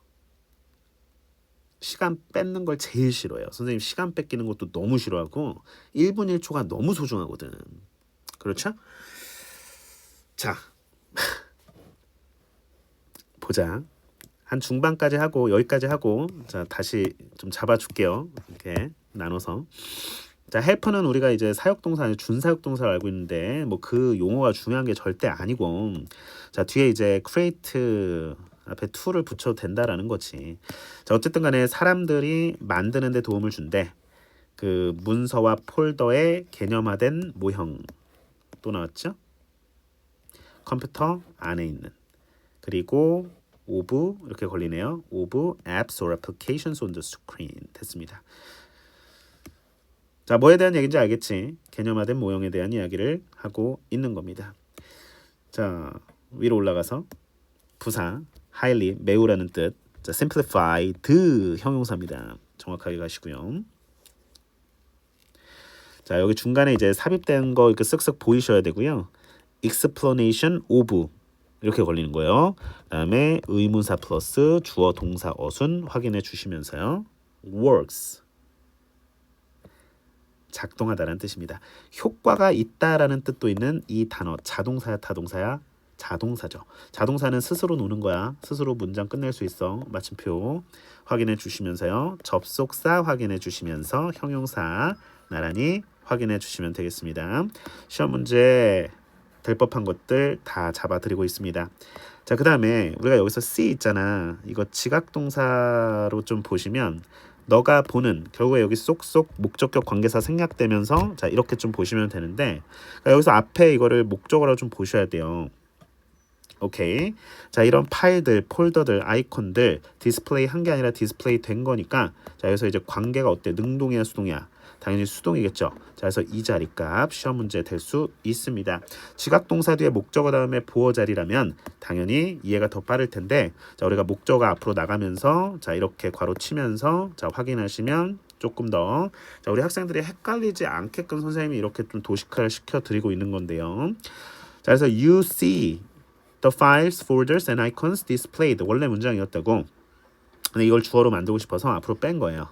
시간 뺏는 걸 제일 싫어해요. 선생님 시간 뺏기는 것도 너무 싫어하고 1분 1초가 너무 소중하거든. 그렇죠? 자 보자. 한 중반까지 하고 여기까지 하고 자 다시 좀 잡아줄게요. 이렇게 나눠서. 자, 헬프는 우리가 이제 사역동사 아니 준사역동사를 알고 있는데 뭐 그 용어가 중요한 게 절대 아니고 자 뒤에 이제 create 앞에 to를 붙여도 된다라는 거지. 자 어쨌든 간에 사람들이 만드는 데 도움을 준대. 그 문서와 폴더의 개념화된 모형 또 나왔죠? 컴퓨터 안에 있는 그리고 of 이렇게 걸리네요. of apps or applications on the screen 됐습니다. 자, 뭐에 대한 얘기인지 알겠지? 개념화된 모형에 대한 이야기를 하고 있는 겁니다. 자, 위로 올라가서 부사, highly, 매우라는 뜻. 자, simplify, 형용사입니다. 정확하게 가시고요. 자, 여기 중간에 이제 삽입된 거 이렇게 쓱쓱 보이셔야 되고요. explanation of 이렇게 걸리는 거예요. 그다음에 의문사 플러스 주어, 동사, 어순 확인해 주시면서요. works 작동하다라는 뜻입니다. 효과가 있다라는 뜻도 있는 이 단어 자동사야 타동사야? 자동사죠. 자동사는 스스로 노는 거야. 스스로 문장 끝낼 수 있어. 마침표 확인해 주시면서요. 접속사 확인해 주시면서 형용사 나란히 확인해 주시면 되겠습니다. 시험 문제 될 법한 것들 다 잡아드리고 있습니다. 자, 그 다음에 우리가 여기서 see 있잖아. 이거 지각동사로 좀 보시면 너가 보는 결국에 여기 쏙쏙 목적격 관계사 생략되면서 자 이렇게 좀 보시면 되는데 그러니까 여기서 앞에 이거를 목적어로 좀 보셔야 돼요. 오케이. 자, 이런 파일들, 폴더들, 아이콘들 디스플레이 한 게 아니라 디스플레이 된 거니까 자, 여기서 이제 관계가 어때? 능동이야, 수동이야? 당연히 수동이겠죠. 자, 그래서 이 자리값 시험 문제 될 수 있습니다. 지각 동사 뒤에 목적어 다음에 보어 자리라면 당연히 이해가 더 빠를 텐데 자, 우리가 목적어 앞으로 나가면서 자, 이렇게 괄호 치면서 자, 확인하시면 조금 더 자, 우리 학생들이 헷갈리지 않게끔 선생님이 이렇게 좀 도식화를 시켜 드리고 있는 건데요. 자, 그래서 you see the files, folders and icons displayed 원래 문장이었다고. 근데 이걸 주어로 만들고 싶어서 앞으로 뺀 거예요.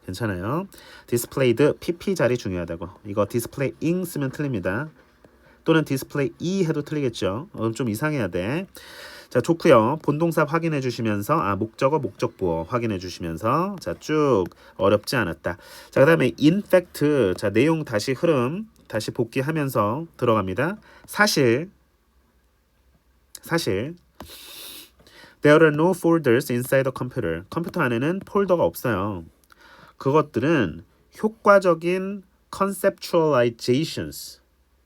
괜찮아요. displayed pp 자리 중요하다고. 이거 displaying 쓰면 틀립니다. 또는 display 해도 틀리겠죠. 좀 이상해야 돼. 자, 좋고요. 본동사 확인해 주시면서 목적어 목적보어 확인해 주시면서 자, 쭉 어렵지 않았다. 자, 그다음에 in fact 자, 내용 다시 흐름 다시 복귀하면서 들어갑니다. 사실 there are no folders inside the computer. 컴퓨터 안에는 폴더가 없어요. 그것들은 효과적인 conceptualizations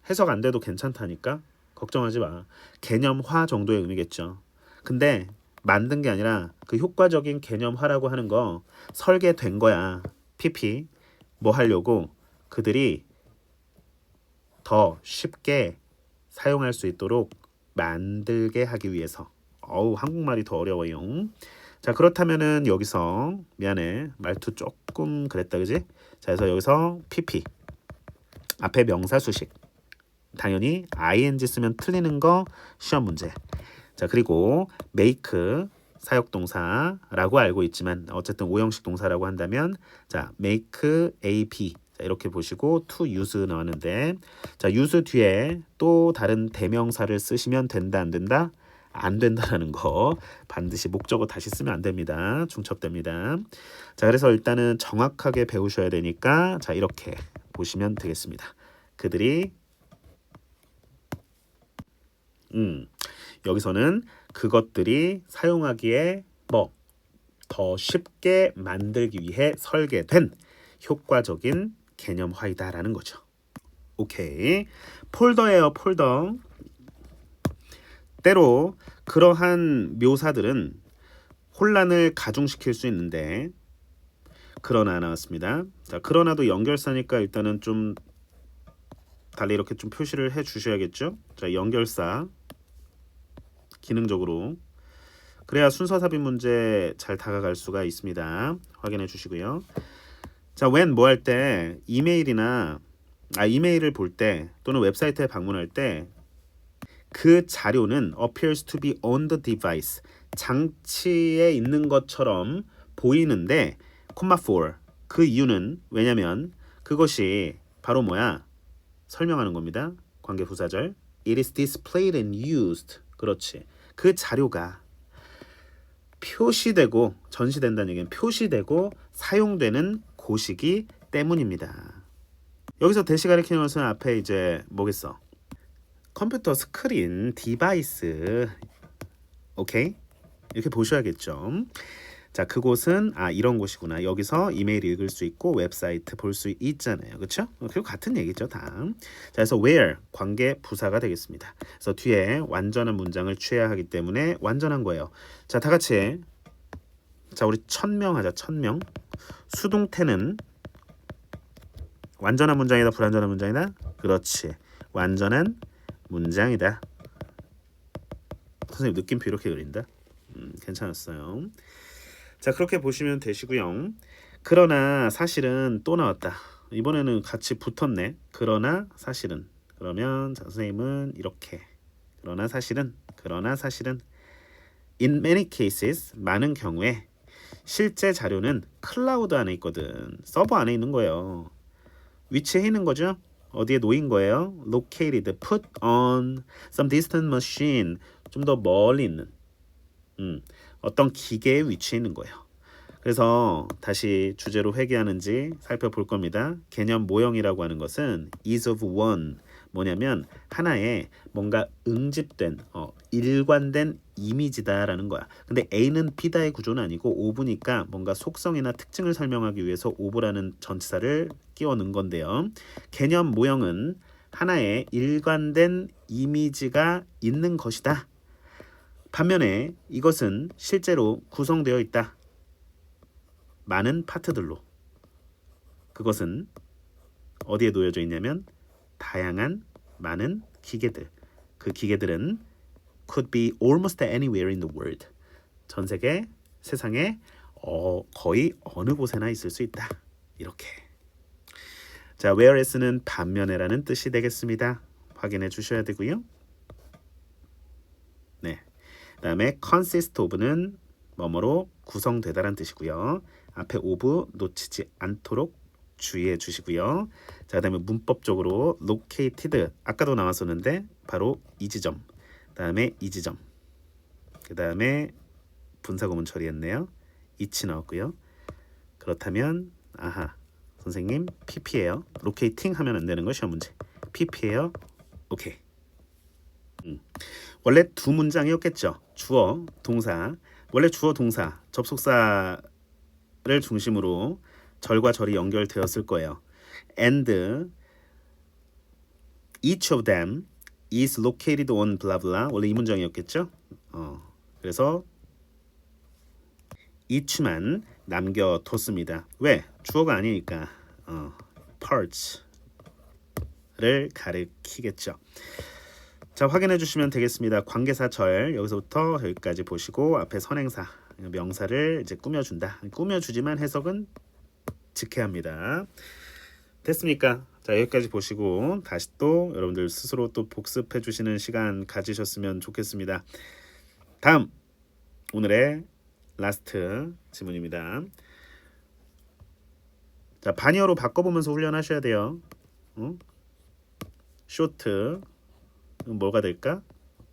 해석 안 돼도 괜찮다니까 걱정하지 마. 개념화 정도의 의미겠죠. 근데 만든 게 아니라 그 효과적인 개념화라고 하는 거 설계된 거야. PP 뭐 하려고 그들이 더 쉽게 사용할 수 있도록 만들게 하기 위해서. 한국말이 더 어려워요. 자, 그렇다면은 여기서 미안해 말투 조금 그랬다 그지? 자, 그래서 여기서 PP 앞에 명사 수식 당연히 ing 쓰면 틀리는 거 시험 문제. 자, 그리고 make 사역동사라고 알고 있지만 어쨌든 오형식 동사라고 한다면 자, make ab 자, 이렇게 보시고 to use 나왔는데 자, use 뒤에 또 다른 대명사를 쓰시면 된다 안 된다? 안 된다라는 거 반드시 목적어 다시 쓰면 안 됩니다. 중첩됩니다. 자, 그래서 일단은 정확하게 배우셔야 되니까 자, 이렇게 보시면 되겠습니다. 그들이 여기서는 그것들이 사용하기에 더 쉽게 만들기 위해 설계된 효과적인 개념화이다라는 거죠. 오케이. 폴더예요, 폴더. 때로 그러한 묘사들은 혼란을 가중시킬 수 있는데 그러나 나왔습니다. 자, 그러나도 연결사니까 일단은 좀 달리 이렇게 좀 표시를 해 주셔야겠죠. 자, 연결사 기능적으로 그래야 순서 삽입 문제 잘 다가갈 수가 있습니다. 확인해 주시고요. 자, when 뭐 할 때 이메일이나 이메일을 볼 때 또는 웹사이트에 방문할 때 그 자료는 appears to be on the device 장치에 있는 것처럼 보이는데 콤마 for 그 이유는 왜냐면 그것이 바로 뭐야? 설명하는 겁니다. 관계 부사절 it is displayed and used 그렇지. 그 자료가 표시되고 전시된다는 얘기는 표시되고 사용되는 곳이기 때문입니다. 여기서 대시 가리키는 것은 앞에 이제 뭐겠어? 컴퓨터 스크린 디바이스 오케이? 이렇게 보셔야겠죠. 자, 그곳은 이런 곳이구나. 여기서 이메일 읽을 수 있고 웹사이트 볼 수 있잖아요. 그렇죠? 그리고 같은 얘기죠, 다. 자, 그래서 where 관계 부사가 되겠습니다. 그래서 뒤에 완전한 문장을 취해야 하기 때문에 완전한 거예요. 자, 다 같이 자, 우리 1000명 하자. 1000명. 수동태는 완전한 문장이다, 불완전한 문장이다? 그렇지. 완전한 문장이다. 선생님 느낌표 이렇게 그린다? 괜찮았어요. 자, 그렇게 보시면 되시고요. 그러나 사실은 또 나왔다. 이번에는 같이 붙었네. 그러나 사실은. 그러면 자, 선생님은 이렇게. 그러나 사실은 in many cases 많은 경우에 실제 자료는 클라우드 안에 있거든. 서버 안에 있는 거예요. 위치해 있는 거죠. 어디에 놓인 거예요? located, put on some distant machine. 좀 더 멀리 있는 어떤 기계에 위치해 있는 거예요. 그래서 다시 주제로 회귀하는지 살펴볼 겁니다. 개념 모형이라고 하는 것은 is of one 뭐냐면 하나의 뭔가 응집된 일관된 이미지다라는 거야. 근데 A는 B다의 구조는 아니고 오브니까 뭔가 속성이나 특징을 설명하기 위해서 오브라는 전치사를 끼워 넣은 건데요. 개념 모형은 하나의 일관된 이미지가 있는 것이다. 반면에 이것은 실제로 구성되어 있다. 많은 파트들로. 그것은 어디에 놓여져 있냐면 다양한 많은 기계들. 그 기계들은 could be almost anywhere in the world. 전 세계 세상에 거의 어느 곳에나 있을 수 있다. 이렇게. 자, whereas는 반면에라는 뜻이 되겠습니다. 확인해 주셔야 되고요. 네. 그다음에 consist of는 뭐뭐로 구성되다란 뜻이고요. 앞에 of 놓치지 않도록 주의해 주시고요. 자, 그다음에 문법적으로 located 아까도 나왔었는데 바로 이 지점. 그다음에 이 지점. 그다음에 분사구문 처리했네요. 이치 나왔고요. 그렇다면 선생님 PP예요. 로케이팅 하면 안 되는 거 시험 문제. PP예요. 오케이. 원래 두 문장이었겠죠. 주어, 동사. 원래 주어, 동사, 접속사를 중심으로 절과 절이 연결되었을 거예요. And each of them is located on blah blah. 원래 이 문장이었겠죠. 그래서 each만 남겨뒀습니다. 왜? 주어가 아니니까 parts를 가리키겠죠. 자, 확인해 주시면 되겠습니다. 관계사절 여기서부터 여기까지 보시고 앞에 선행사 명사를 이제 꾸며준다. 꾸며주지만 해석은 직해합니다. 됐습니까? 자, 여기까지 보시고 다시 또 여러분들 스스로 또 복습해 주시는 시간 가지셨으면 좋겠습니다. 다음 오늘의 라스트 지문입니다. 자, 반이어로 바꿔보면서 훈련하셔야 돼요. short 뭐가 될까?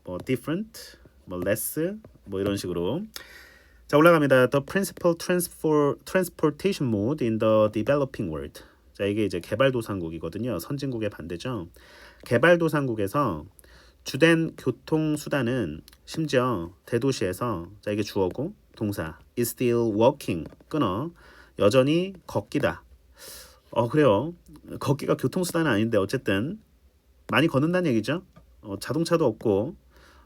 뭐 different, 뭐 less, 뭐 이런 식으로. 자, 올라갑니다. The principal transportation mode in the developing world. 자, 이게 이제 개발도상국이거든요. 선진국의 반대죠. 개발도상국에서 주된 교통수단은 심지어 대도시에서 자, 이게 주어고 동사 is still walking 끊어 여전히 걷기다. 그래요. 걷기가 교통수단은 아닌데 어쨌든 많이 걷는다는 얘기죠. 자동차도 없고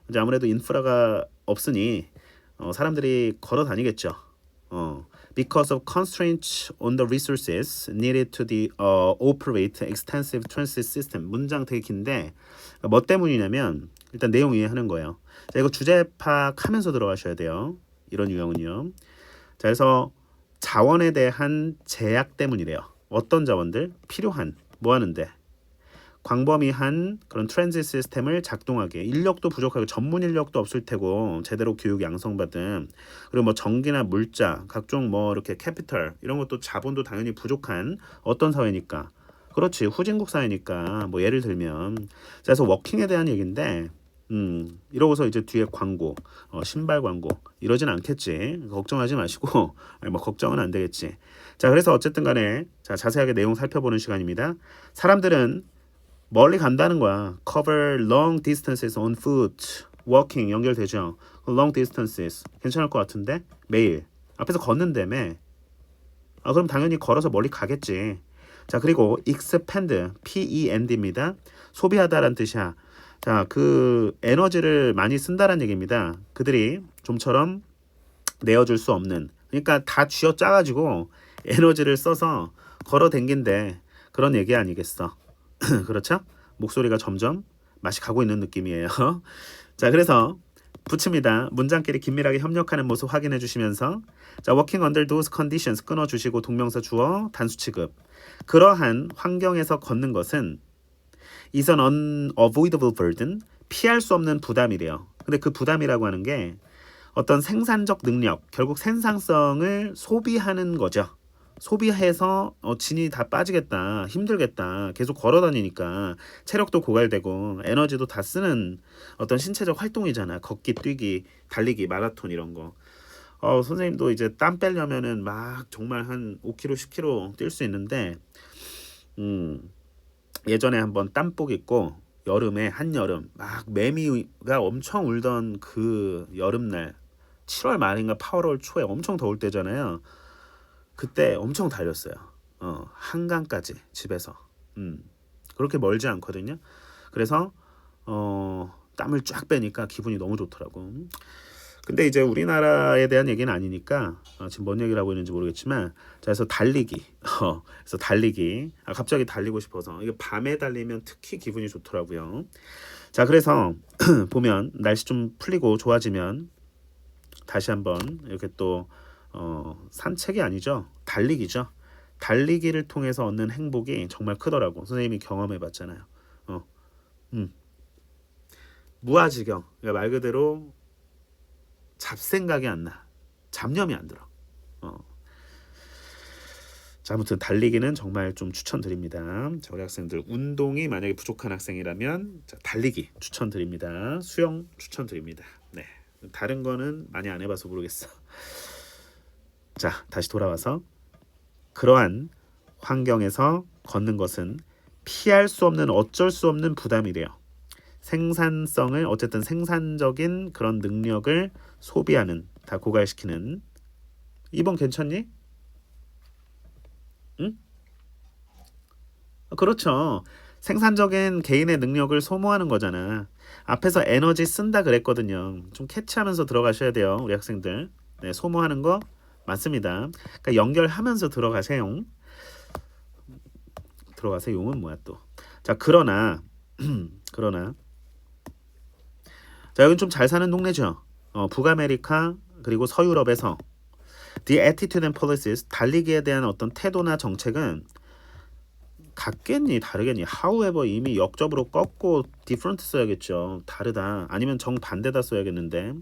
이제 아무래도 인프라가 없으니 사람들이 걸어 다니겠죠. Because of constraints on the resources needed to operate extensive transit system. 문장 되게 긴데 뭐 때문이냐면 일단 내용 이해하는 거예요. 자, 이거 주제 파악하면서 들어가셔야 돼요. 이런 유형은요. 자, 그래서 자원에 대한 제약 때문이래요. 어떤 자원들? 필요한 뭐 하는데? 광범위한 그런 트랜짓 시스템을 작동하게 인력도 부족하고 전문 인력도 없을 테고 제대로 교육 양성받은 그리고 뭐 전기나 물자 각종 뭐 이렇게 캐피털 이런 것도 자본도 당연히 부족한 어떤 사회니까 그렇지 후진국 사회니까 뭐 예를 들면 그래서 워킹에 대한 얘기인데 이러고서 이제 뒤에 광고 신발 광고 이러진 않겠지 걱정하지 마시고 뭐 걱정은 안 되겠지. 자, 그래서 어쨌든 간에 자, 자세하게 내용 살펴보는 시간입니다. 사람들은 멀리 간다는 거야. Cover long distances on foot. Walking 연결되죠. Long distances 괜찮을 것 같은데 매일 앞에서 걷는다며. 그럼 당연히 걸어서 멀리 가겠지. 자, 그리고 expend, P-E-N-D입니다. 소비하다라는 뜻이야. 자, 그 에너지를 많이 쓴다라는 얘기입니다. 그들이 좀처럼 내어줄 수 없는. 그러니까 다 쥐어짜가지고 에너지를 써서 걸어 댕긴대. 그런 얘기 아니겠어. 그렇죠? 목소리가 점점 맛이 가고 있는 느낌이에요. 자, 그래서 붙입니다. 문장끼리 긴밀하게 협력하는 모습 확인해 주시면서 자, working under those conditions 끊어주시고 동명사 주어 단수 취급. 그러한 환경에서 걷는 것은 is an unavoidable burden. 피할 수 없는 부담이래요. 근데 그 부담이라고 하는 게 어떤 생산적 능력, 결국 생산성을 소비하는 거죠. 소비해서 진이 다 빠지겠다, 힘들겠다, 계속 걸어 다니니까 체력도 고갈되고 에너지도 다 쓰는 어떤 신체적 활동이잖아. 걷기, 뛰기, 달리기, 마라톤 이런 거. 선생님도 이제 땀 빼려면은 막 정말 한 5km, 10km 뛸 수 있는데 예전에 한번 땀복 입고 여름에 한여름 막 매미가 엄청 울던 그 여름날 7월 말인가 8월 초에 엄청 더울 때잖아요. 그때 엄청 달렸어요. 한강까지 집에서. 그렇게 멀지 않거든요. 그래서 땀을 쫙 빼니까 기분이 너무 좋더라고. 근데 이제 우리나라에 대한 얘기는 아니니까 지금 뭔 얘기를 하고 있는지 모르겠지만 자, 그래서 달리기 그래서 달리기 갑자기 달리고 싶어서 이게 밤에 달리면 특히 기분이 좋더라고요. 자, 그래서 보면 날씨 좀 풀리고 좋아지면 다시 한번 이렇게 또 산책이 아니죠, 달리기죠. 달리기를 통해서 얻는 행복이 정말 크더라고. 선생님이 경험해 봤잖아요. 어, 무아지경. 그러니까 말 그대로 잡생각이 안 나. 잡념이 안 들어. 어. 자, 아무튼 달리기는 정말 좀 추천드립니다. 자, 우리 학생들 운동이 만약에 부족한 학생이라면 자, 달리기 추천드립니다. 수영 추천드립니다. 네. 다른 거는 많이 안 해봐서 모르겠어. 자, 다시 돌아와서 그러한 환경에서 걷는 것은 피할 수 없는 어쩔 수 없는 부담이래요. 생산성을 어쨌든 생산적인 그런 능력을 소비하는 다 고갈시키는. 이번 괜찮니? 응? 그렇죠. 생산적인 개인의 능력을 소모하는 거잖아. 앞에서 에너지 쓴다 그랬거든요. 좀 캐치하면서 들어가셔야 돼요, 우리 학생들. 네, 소모하는 거 맞습니다. 그러니까 연결하면서 들어가세요. 들어가세요는 뭐야 또. 자, 그러나 그러나 자, 여긴 좀 잘 사는 동네죠. 북아메리카 그리고 서유럽에서 The attitude and policies, 달리기에 대한 어떤 태도나 정책은 같겠니 다르겠니? However 이미 역접으로 꺾고 different 써야겠죠. 다르다. 아니면 정반대다 써야겠는데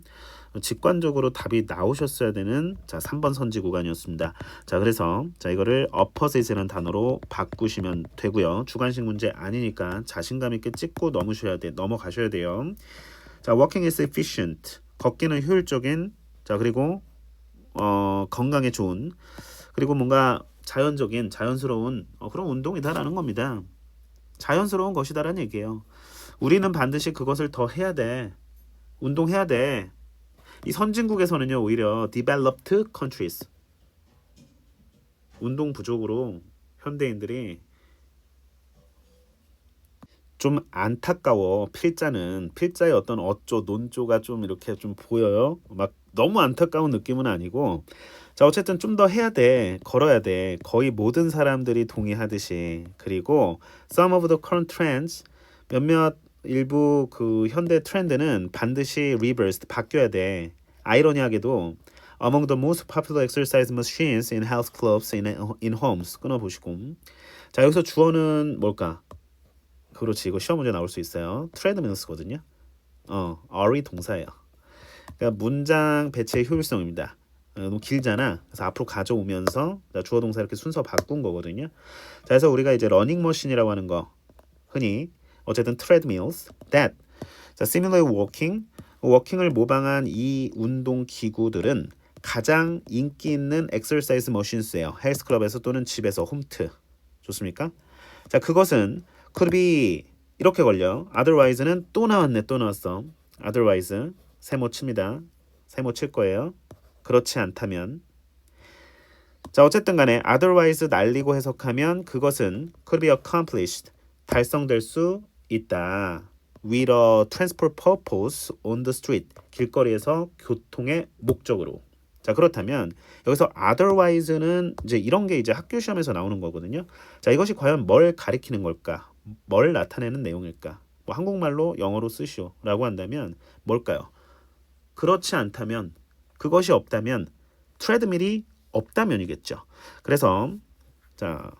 직관적으로 답이 나오셨어야 되는 자 3번 선지 구간이었습니다. 자, 그래서 자 이거를 opposite라는 단어로 바꾸시면 되고요. 주관식 문제 아니니까 자신감 있게 찍고 넘어가셔야 돼요. 자, walking is efficient. 걷기는 효율적인. 자, 그리고 건강에 좋은. 그리고 뭔가 자연적인, 자연스러운 그런 운동이다라는 겁니다. 자연스러운 것이다라는 얘기예요. 우리는 반드시 그것을 더 해야 돼. 운동해야 돼. 이 선진국에서는요, 오히려 developed countries, 운동 부족으로 현대인들이 좀 안타까워. 필자의 어떤 어조 논조가 좀 이렇게 좀 보여요. 막 너무 안타까운 느낌은 아니고 자, 어쨌든 좀 더 해야 돼. 걸어야 돼. 거의 모든 사람들이 동의하듯이. 그리고 some of the current trends, 몇몇 일부 그 현대 트렌드는 반드시 reversed, 바뀌어야 돼. 아이러니하게도 among the most popular exercise machines in health clubs in homes, 끊어보시고. 자, 여기서 주어는 뭘까? 그렇지, 이거 시험 문제 나올 수 있어요. 트레드밀스거든요. are이 동사예요. 그러니까 문장 배치의 효율성입니다. 너무 길잖아. 그래서 앞으로 가져오면서 주어 동사 이렇게 순서 바꾼 거거든요. 자, 그래서 우리가 이제 러닝머신이라고 하는 거 흔히 어쨌든 treadmills that 자, similar walking, 워킹을 모방한 이 운동 기구들은 가장 인기 있는 exercise machines예요. 헬스클럽에서 또는 집에서 홈트. 좋습니까? 자, 그것은 could be 이렇게 걸려. otherwise는 또 나왔어. otherwise 세모 칩니다. 세모 칠 거예요. 그렇지 않다면. 자, 어쨌든 간에 otherwise 날리고 해석하면 그것은 could be accomplished, 달성될 수 있다. with a transport purpose on the street, 길거리에서 교통의 목적으로. 자, 그렇다면 여기서 otherwise는 이제 이런 게 이제 학교 시험에서 나오는 거거든요. 자, 이것이 과연 뭘 가리키는 걸까? 뭘 나타내는 내용일까? 뭐 한국말로 영어로 쓰시오라고 한다면 뭘까요? 그렇지 않다면, 그것이 없다면, 트레드밀이 없다면이겠죠. 그래서 자,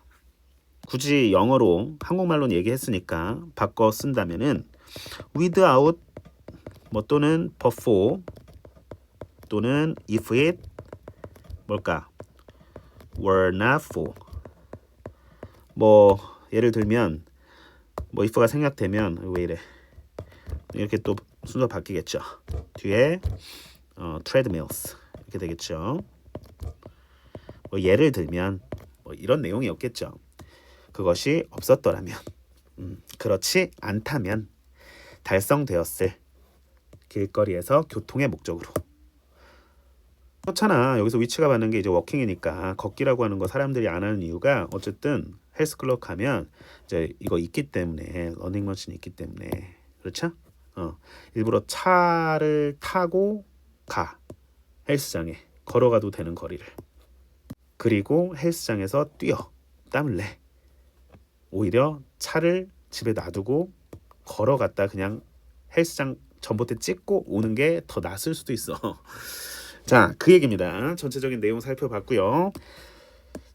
굳이 영어로 한국말로 얘기했으니까 바꿔 쓴다면은 without 뭐 또는 before 또는 if it 뭘까? were not for. 뭐 예를 들면 뭐 if가 생략되면 왜 이래? 이렇게 또 순서 바뀌겠죠. 뒤에 treadmills 이렇게 되겠죠. 뭐 예를 들면 뭐 이런 내용이었겠죠. 그것이 없었더라면, 그렇지 않다면 달성되었을 길거리에서 교통의 목적으로. 그렇잖아. 여기서 위치가 받는 게 이제 워킹이니까 걷기라고 하는 거 사람들이 안 하는 이유가 어쨌든 헬스클럽 가면 이제 이거 있기 때문에 러닝머신이 있기 때문에 그렇죠? 일부러 차를 타고 가. 헬스장에 걸어가도 되는 거리를. 그리고 헬스장에서 뛰어. 땀을 내. 오히려 차를 집에 놔두고 걸어갔다 그냥 헬스장 전봇대 찍고 오는 게 더 낫을 수도 있어. 자, 그 얘기입니다. 전체적인 내용 살펴봤고요.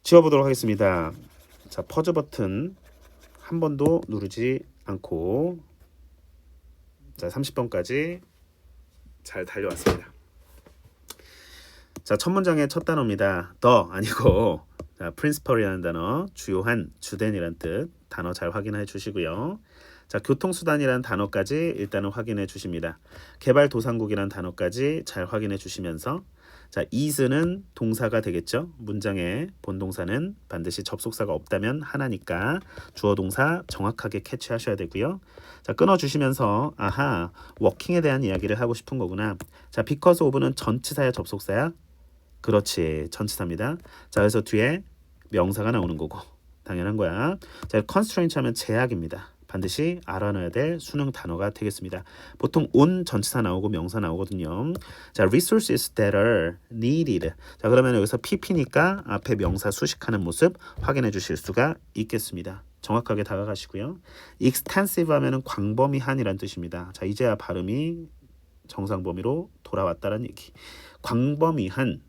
지워보도록 하겠습니다. 자, 퍼즈 버튼 한 번도 누르지 않고 자 30번까지 잘 달려왔습니다. 자, 첫 문장의 첫 단어입니다. 더 아니고 자, principal이라는 단어, 주요한, 주된이라는 뜻 단어 잘 확인해 주시고요. 자, 교통수단이라는 단어까지 일단은 확인해 주십니다. 개발도상국이라는 단어까지 잘 확인해 주시면서 자, is는 동사가 되겠죠. 문장의 본동사는 반드시 접속사가 없다면 하나니까 주어 동사 정확하게 캐치하셔야 되고요. 자, 끊어주시면서 아하, 워킹에 대한 이야기를 하고 싶은 거구나. 자, because of는 전치사야 접속사야? 그렇지, 전치사입니다. 자, 그래서 뒤에 명사가 나오는 거고 당연한 거야. 자, constraint 하면 제약입니다. 반드시 알아놔야 될 수능 단어가 되겠습니다. 보통 on 전치사 나오고 명사 나오거든요. 자, resources that are needed. 자, 그러면 여기서 pp니까 앞에 명사 수식하는 모습 확인해 주실 수가 있겠습니다. 정확하게 다가가시고요. extensive 하면은 광범위한이란 뜻입니다. 자, 이제야 발음이 정상 범위로 돌아왔다는 얘기. 광범위한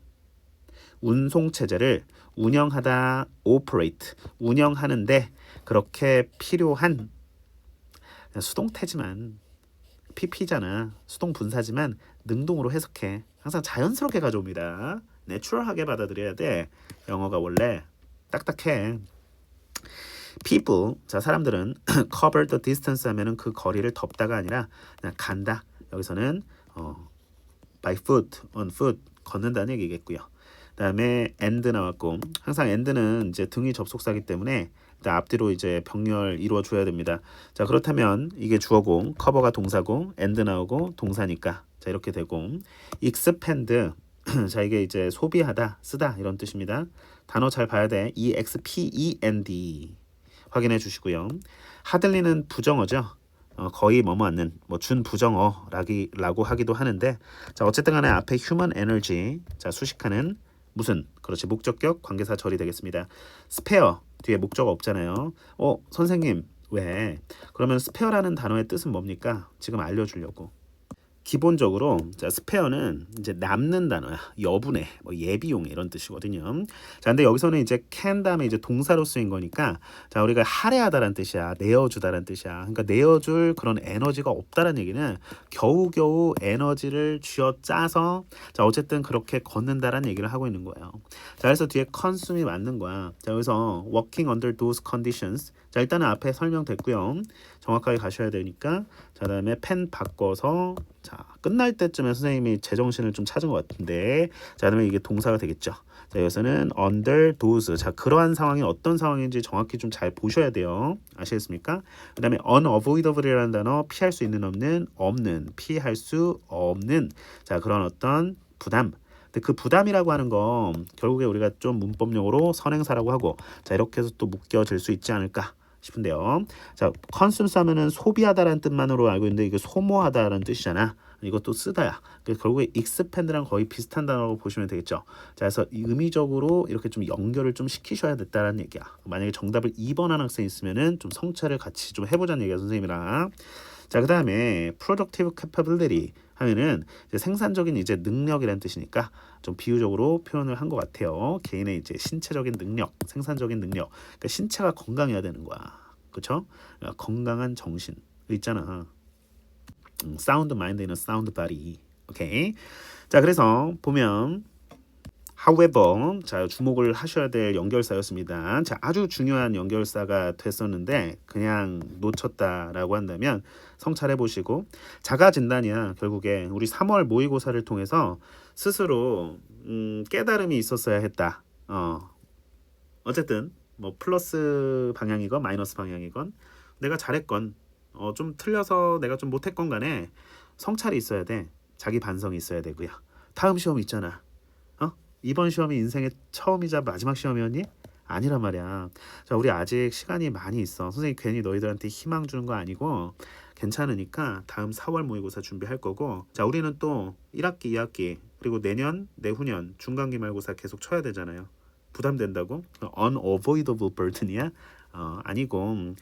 운송 체제를 운영하다 operate 운영하는데 그렇게 필요한 수동태지만 pp잖아. 수동 분사지만 능동으로 해석해. 항상 자연스럽게 가져옵니다. 내추럴하게 받아들여야 돼. 영어가 원래 딱딱해. people 자 사람들은 cover the distance 하면은 그 거리를 덮다가 아니라 그냥 간다. 여기서는 by foot, on foot 걷는다는 얘기겠고요. 그다음에 and 나왔고 항상 and는 이제 등이 접속사기 때문에 앞뒤로 이제 병렬 이루어 줘야 됩니다. 자, 그렇다면 이게 주어고 커버가 동사고 and 나오고 동사니까 자 이렇게 되고 expand 자 이게 이제 소비하다 쓰다 이런 뜻입니다. 단어 잘 봐야 돼. expand 확인해 주시고요. 하들리는 부정어죠. 거의 뭐뭐하는 뭐 준부정어라고 하기도 하는데 자 어쨌든 간에 앞에 human energy 자 수식하는 무슨 그렇지 목적격 관계사 절이 되겠습니다. spare 뒤에 목적어 없잖아요. 선생님 왜? 그러면 spare라는 단어의 뜻은 뭡니까? 지금 알려주려고. 기본적으로 자 스페어는 이제 남는 단어야. 여분의 뭐 예비용 이런 뜻이거든요. 자 근데 여기서는 이제 can 다음에 이제 동사로 쓰인 거니까 자 우리가 할애하다라는 뜻이야. 내어주다라는 뜻이야. 그러니까 내어줄 그런 에너지가 없다라는 얘기는 겨우겨우 에너지를 쥐어짜서 자 어쨌든 그렇게 걷는다라는 얘기를 하고 있는 거예요. 자 그래서 뒤에 consume이 맞는 거야. 자 여기서 working under those conditions 자 일단은 앞에 설명됐고요. 정확하게 가셔야 되니까 자 다음에 펜 바꿔서 자 끝날 때쯤에 선생님이 제정신을 좀 찾은 것 같은데 자 그러면 이게 동사가 되겠죠. 자 여기서는 under those 자 그러한 상황이 어떤 상황인지 정확히 좀 잘 보셔야 돼요. 아시겠습니까? 그 다음에 unavoidable이라는 단어 피할 수 있는 없는 피할 수 없는 자 그런 어떤 부담 근데 그 부담이라고 하는 거 결국에 우리가 좀 문법용어로 선행사라고 하고 자 이렇게 해서 또 묶여질 수 있지 않을까 싶은데요. 자, consume 하면은 소비하다라는 뜻만으로 알고 있는데 이게 소모하다라는 뜻이잖아. 이것도 쓰다야. 그래서 결국에 expand랑 거의 비슷한 단어로 보시면 되겠죠. 자, 그래서 의미적으로 이렇게 좀 연결을 좀 시키셔야 됐다라는 얘기야. 만약에 정답을 2번 한 학생 있으면은 좀 성찰을 같이 좀 해보자는 얘기야, 선생님이랑. 자, 그 다음에 productive capability 하면은 이제 생산적인 이제 능력이라는 뜻이니까 좀 비유적으로 표현을 한 것 같아요. 개인의 이제 신체적인 능력, 생산적인 능력. 그러니까 신체가 건강해야 되는 거야. 그렇죠? 그러니까 건강한 정신 있잖아. sound mind in a sound body. 오케이. 자, 그래서 보면 however, 자 주목을 하셔야 될 연결사였습니다. 자 아주 중요한 연결사가 됐었는데 그냥 놓쳤다라고 한다면 성찰해 보시고 자가 진단이야. 결국에 우리 3월 모의고사를 통해서 스스로 깨달음이 있었어야 했다. 어쨌든 뭐 플러스 방향이건 마이너스 방향이건 내가 잘했건 좀 틀려서 내가 좀 못했건 간에 성찰이 있어야 돼. 자기 반성이 있어야 되고요. 다음 시험 있잖아. 이번 시험이 인생의 처음이자 마지막 시험이었니? 아니란 말이야. 자, 우리 아직 시간이 많이 있어. 선생님 괜히 너희들한테 희망 주는 거 아니고 괜찮으니까 다음 4월 모의고사 준비할 거고, 자 우리는 또 1학기, 2학기 그리고 내년, 내후년 중간기말고사 계속 쳐야 되잖아요. 부담된다고? unavoidable burden이야? 아니고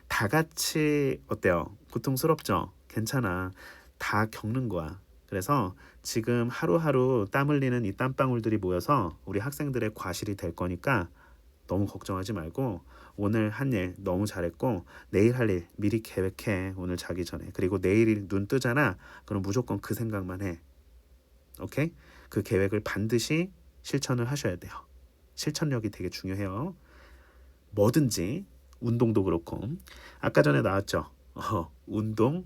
다 같이 어때요? 고통스럽죠? 괜찮아. 다 겪는 거야. 그래서 지금 하루하루 땀 흘리는 이 땀방울들이 모여서 우리 학생들의 과실이 될 거니까 너무 걱정하지 말고 오늘 한 일 너무 잘했고 내일 할 일 미리 계획해. 오늘 자기 전에. 그리고 내일 눈 뜨잖아. 그럼 무조건 그 생각만 해. 오케이? 그 계획을 반드시 실천을 하셔야 돼요. 실천력이 되게 중요해요. 뭐든지 운동도 그렇고 아까 전에 나왔죠. 운동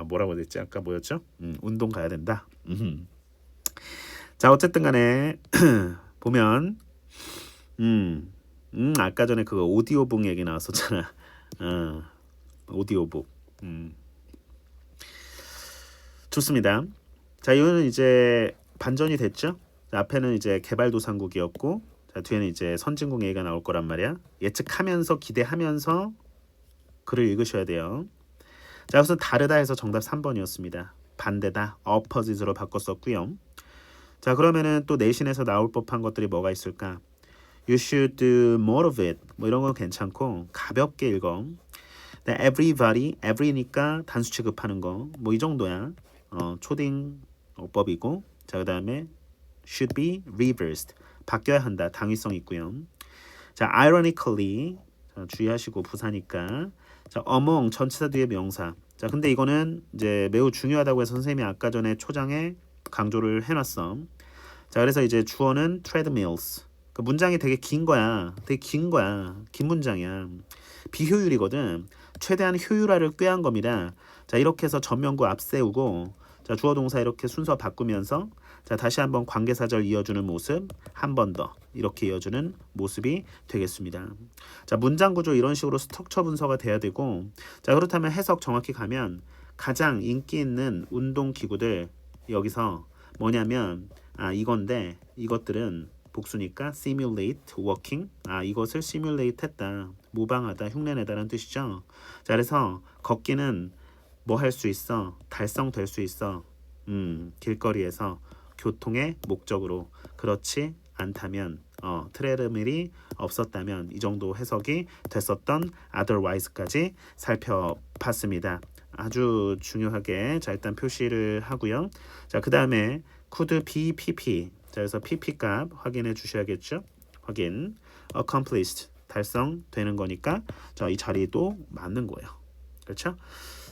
뭐라고 했지? 아까 뭐였죠? 운동 가야 된다. 자 어쨌든 간에 보면 아까 전에 그 오디오북 얘기 나왔었잖아. 오디오북. 좋습니다. 자 이거는 이제 반전이 됐죠. 자, 앞에는 이제 개발도상국이었고 자 뒤에는 이제 선진국 얘기가 나올 거란 말이야. 예측하면서 기대하면서 글을 읽으셔야 돼요. 자 우선 다르다 해서 정답 3번이었습니다. 반대다 opposite로 바꿨었고요. 자 그러면은 또 내신에서 나올 법한 것들이 뭐가 있을까? You should do more of it. 뭐 이런 건 괜찮고 가볍게 읽어. everybody, every니까 단수 취급하는 거. 뭐 이 정도야. 초딩 어법이고. 자 그다음에 should be reversed. 바뀌어야 한다. 당위성 있고요. 자 ironically. 자, 주의하시고 부사니까. 자 among 전치사 뒤에 명사. 자 근데 이거는 이제 매우 중요하다고 해서 선생님이 아까 전에 초장에 강조를 해놨어. 자 그래서 이제 주어는 treadmills. 그 문장이 되게 긴 거야. 되게 긴 거야. 긴 문장이야. 비효율이거든. 최대한 효율화를 꾀한 겁니다. 자 이렇게 해서 전면구 앞세우고 자 주어 동사 이렇게 순서 바꾸면서 자 다시 한번 관계사절 이어주는 모습 한 번 더 이렇게 이어주는 모습이 되겠습니다. 자 문장 구조 이런 식으로 스트럭처 분석가 돼야 되고 자 그렇다면 해석 정확히 가면 가장 인기 있는 운동 기구들 여기서 뭐냐면 이건데 이것들은 복수니까 simulate walking 이것을 simulate 했다 모방하다 흉내내다라는 뜻이죠. 자 그래서 걷기는 뭐 할 수 있어 달성될 수 있어 길거리에서 교통의 목적으로 그렇지 않다면 트레드밀이 없었다면 이 정도 해석이 됐었던 otherwise까지 살펴봤습니다. 아주 중요하게 자 일단 표시를 하고요. 자 그 다음에 could be pp 자 그래서 pp 값 확인해 주셔야겠죠. 확인 accomplished 달성되는 거니까 자 이 자리도 맞는 거예요. 그렇죠?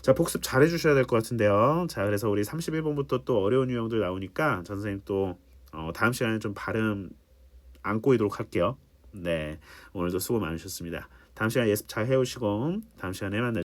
자 복습 잘 해주셔야 될 것 같은데요. 자 그래서 우리 31번부터 또 어려운 유형들 나오니까 전 선생님 또 다음 시간에 좀 발음 안 꼬이도록 할게요. 네 오늘도 수고 많으셨습니다. 다음 시간에 예습 잘 해오시고 다음 시간에 만나요.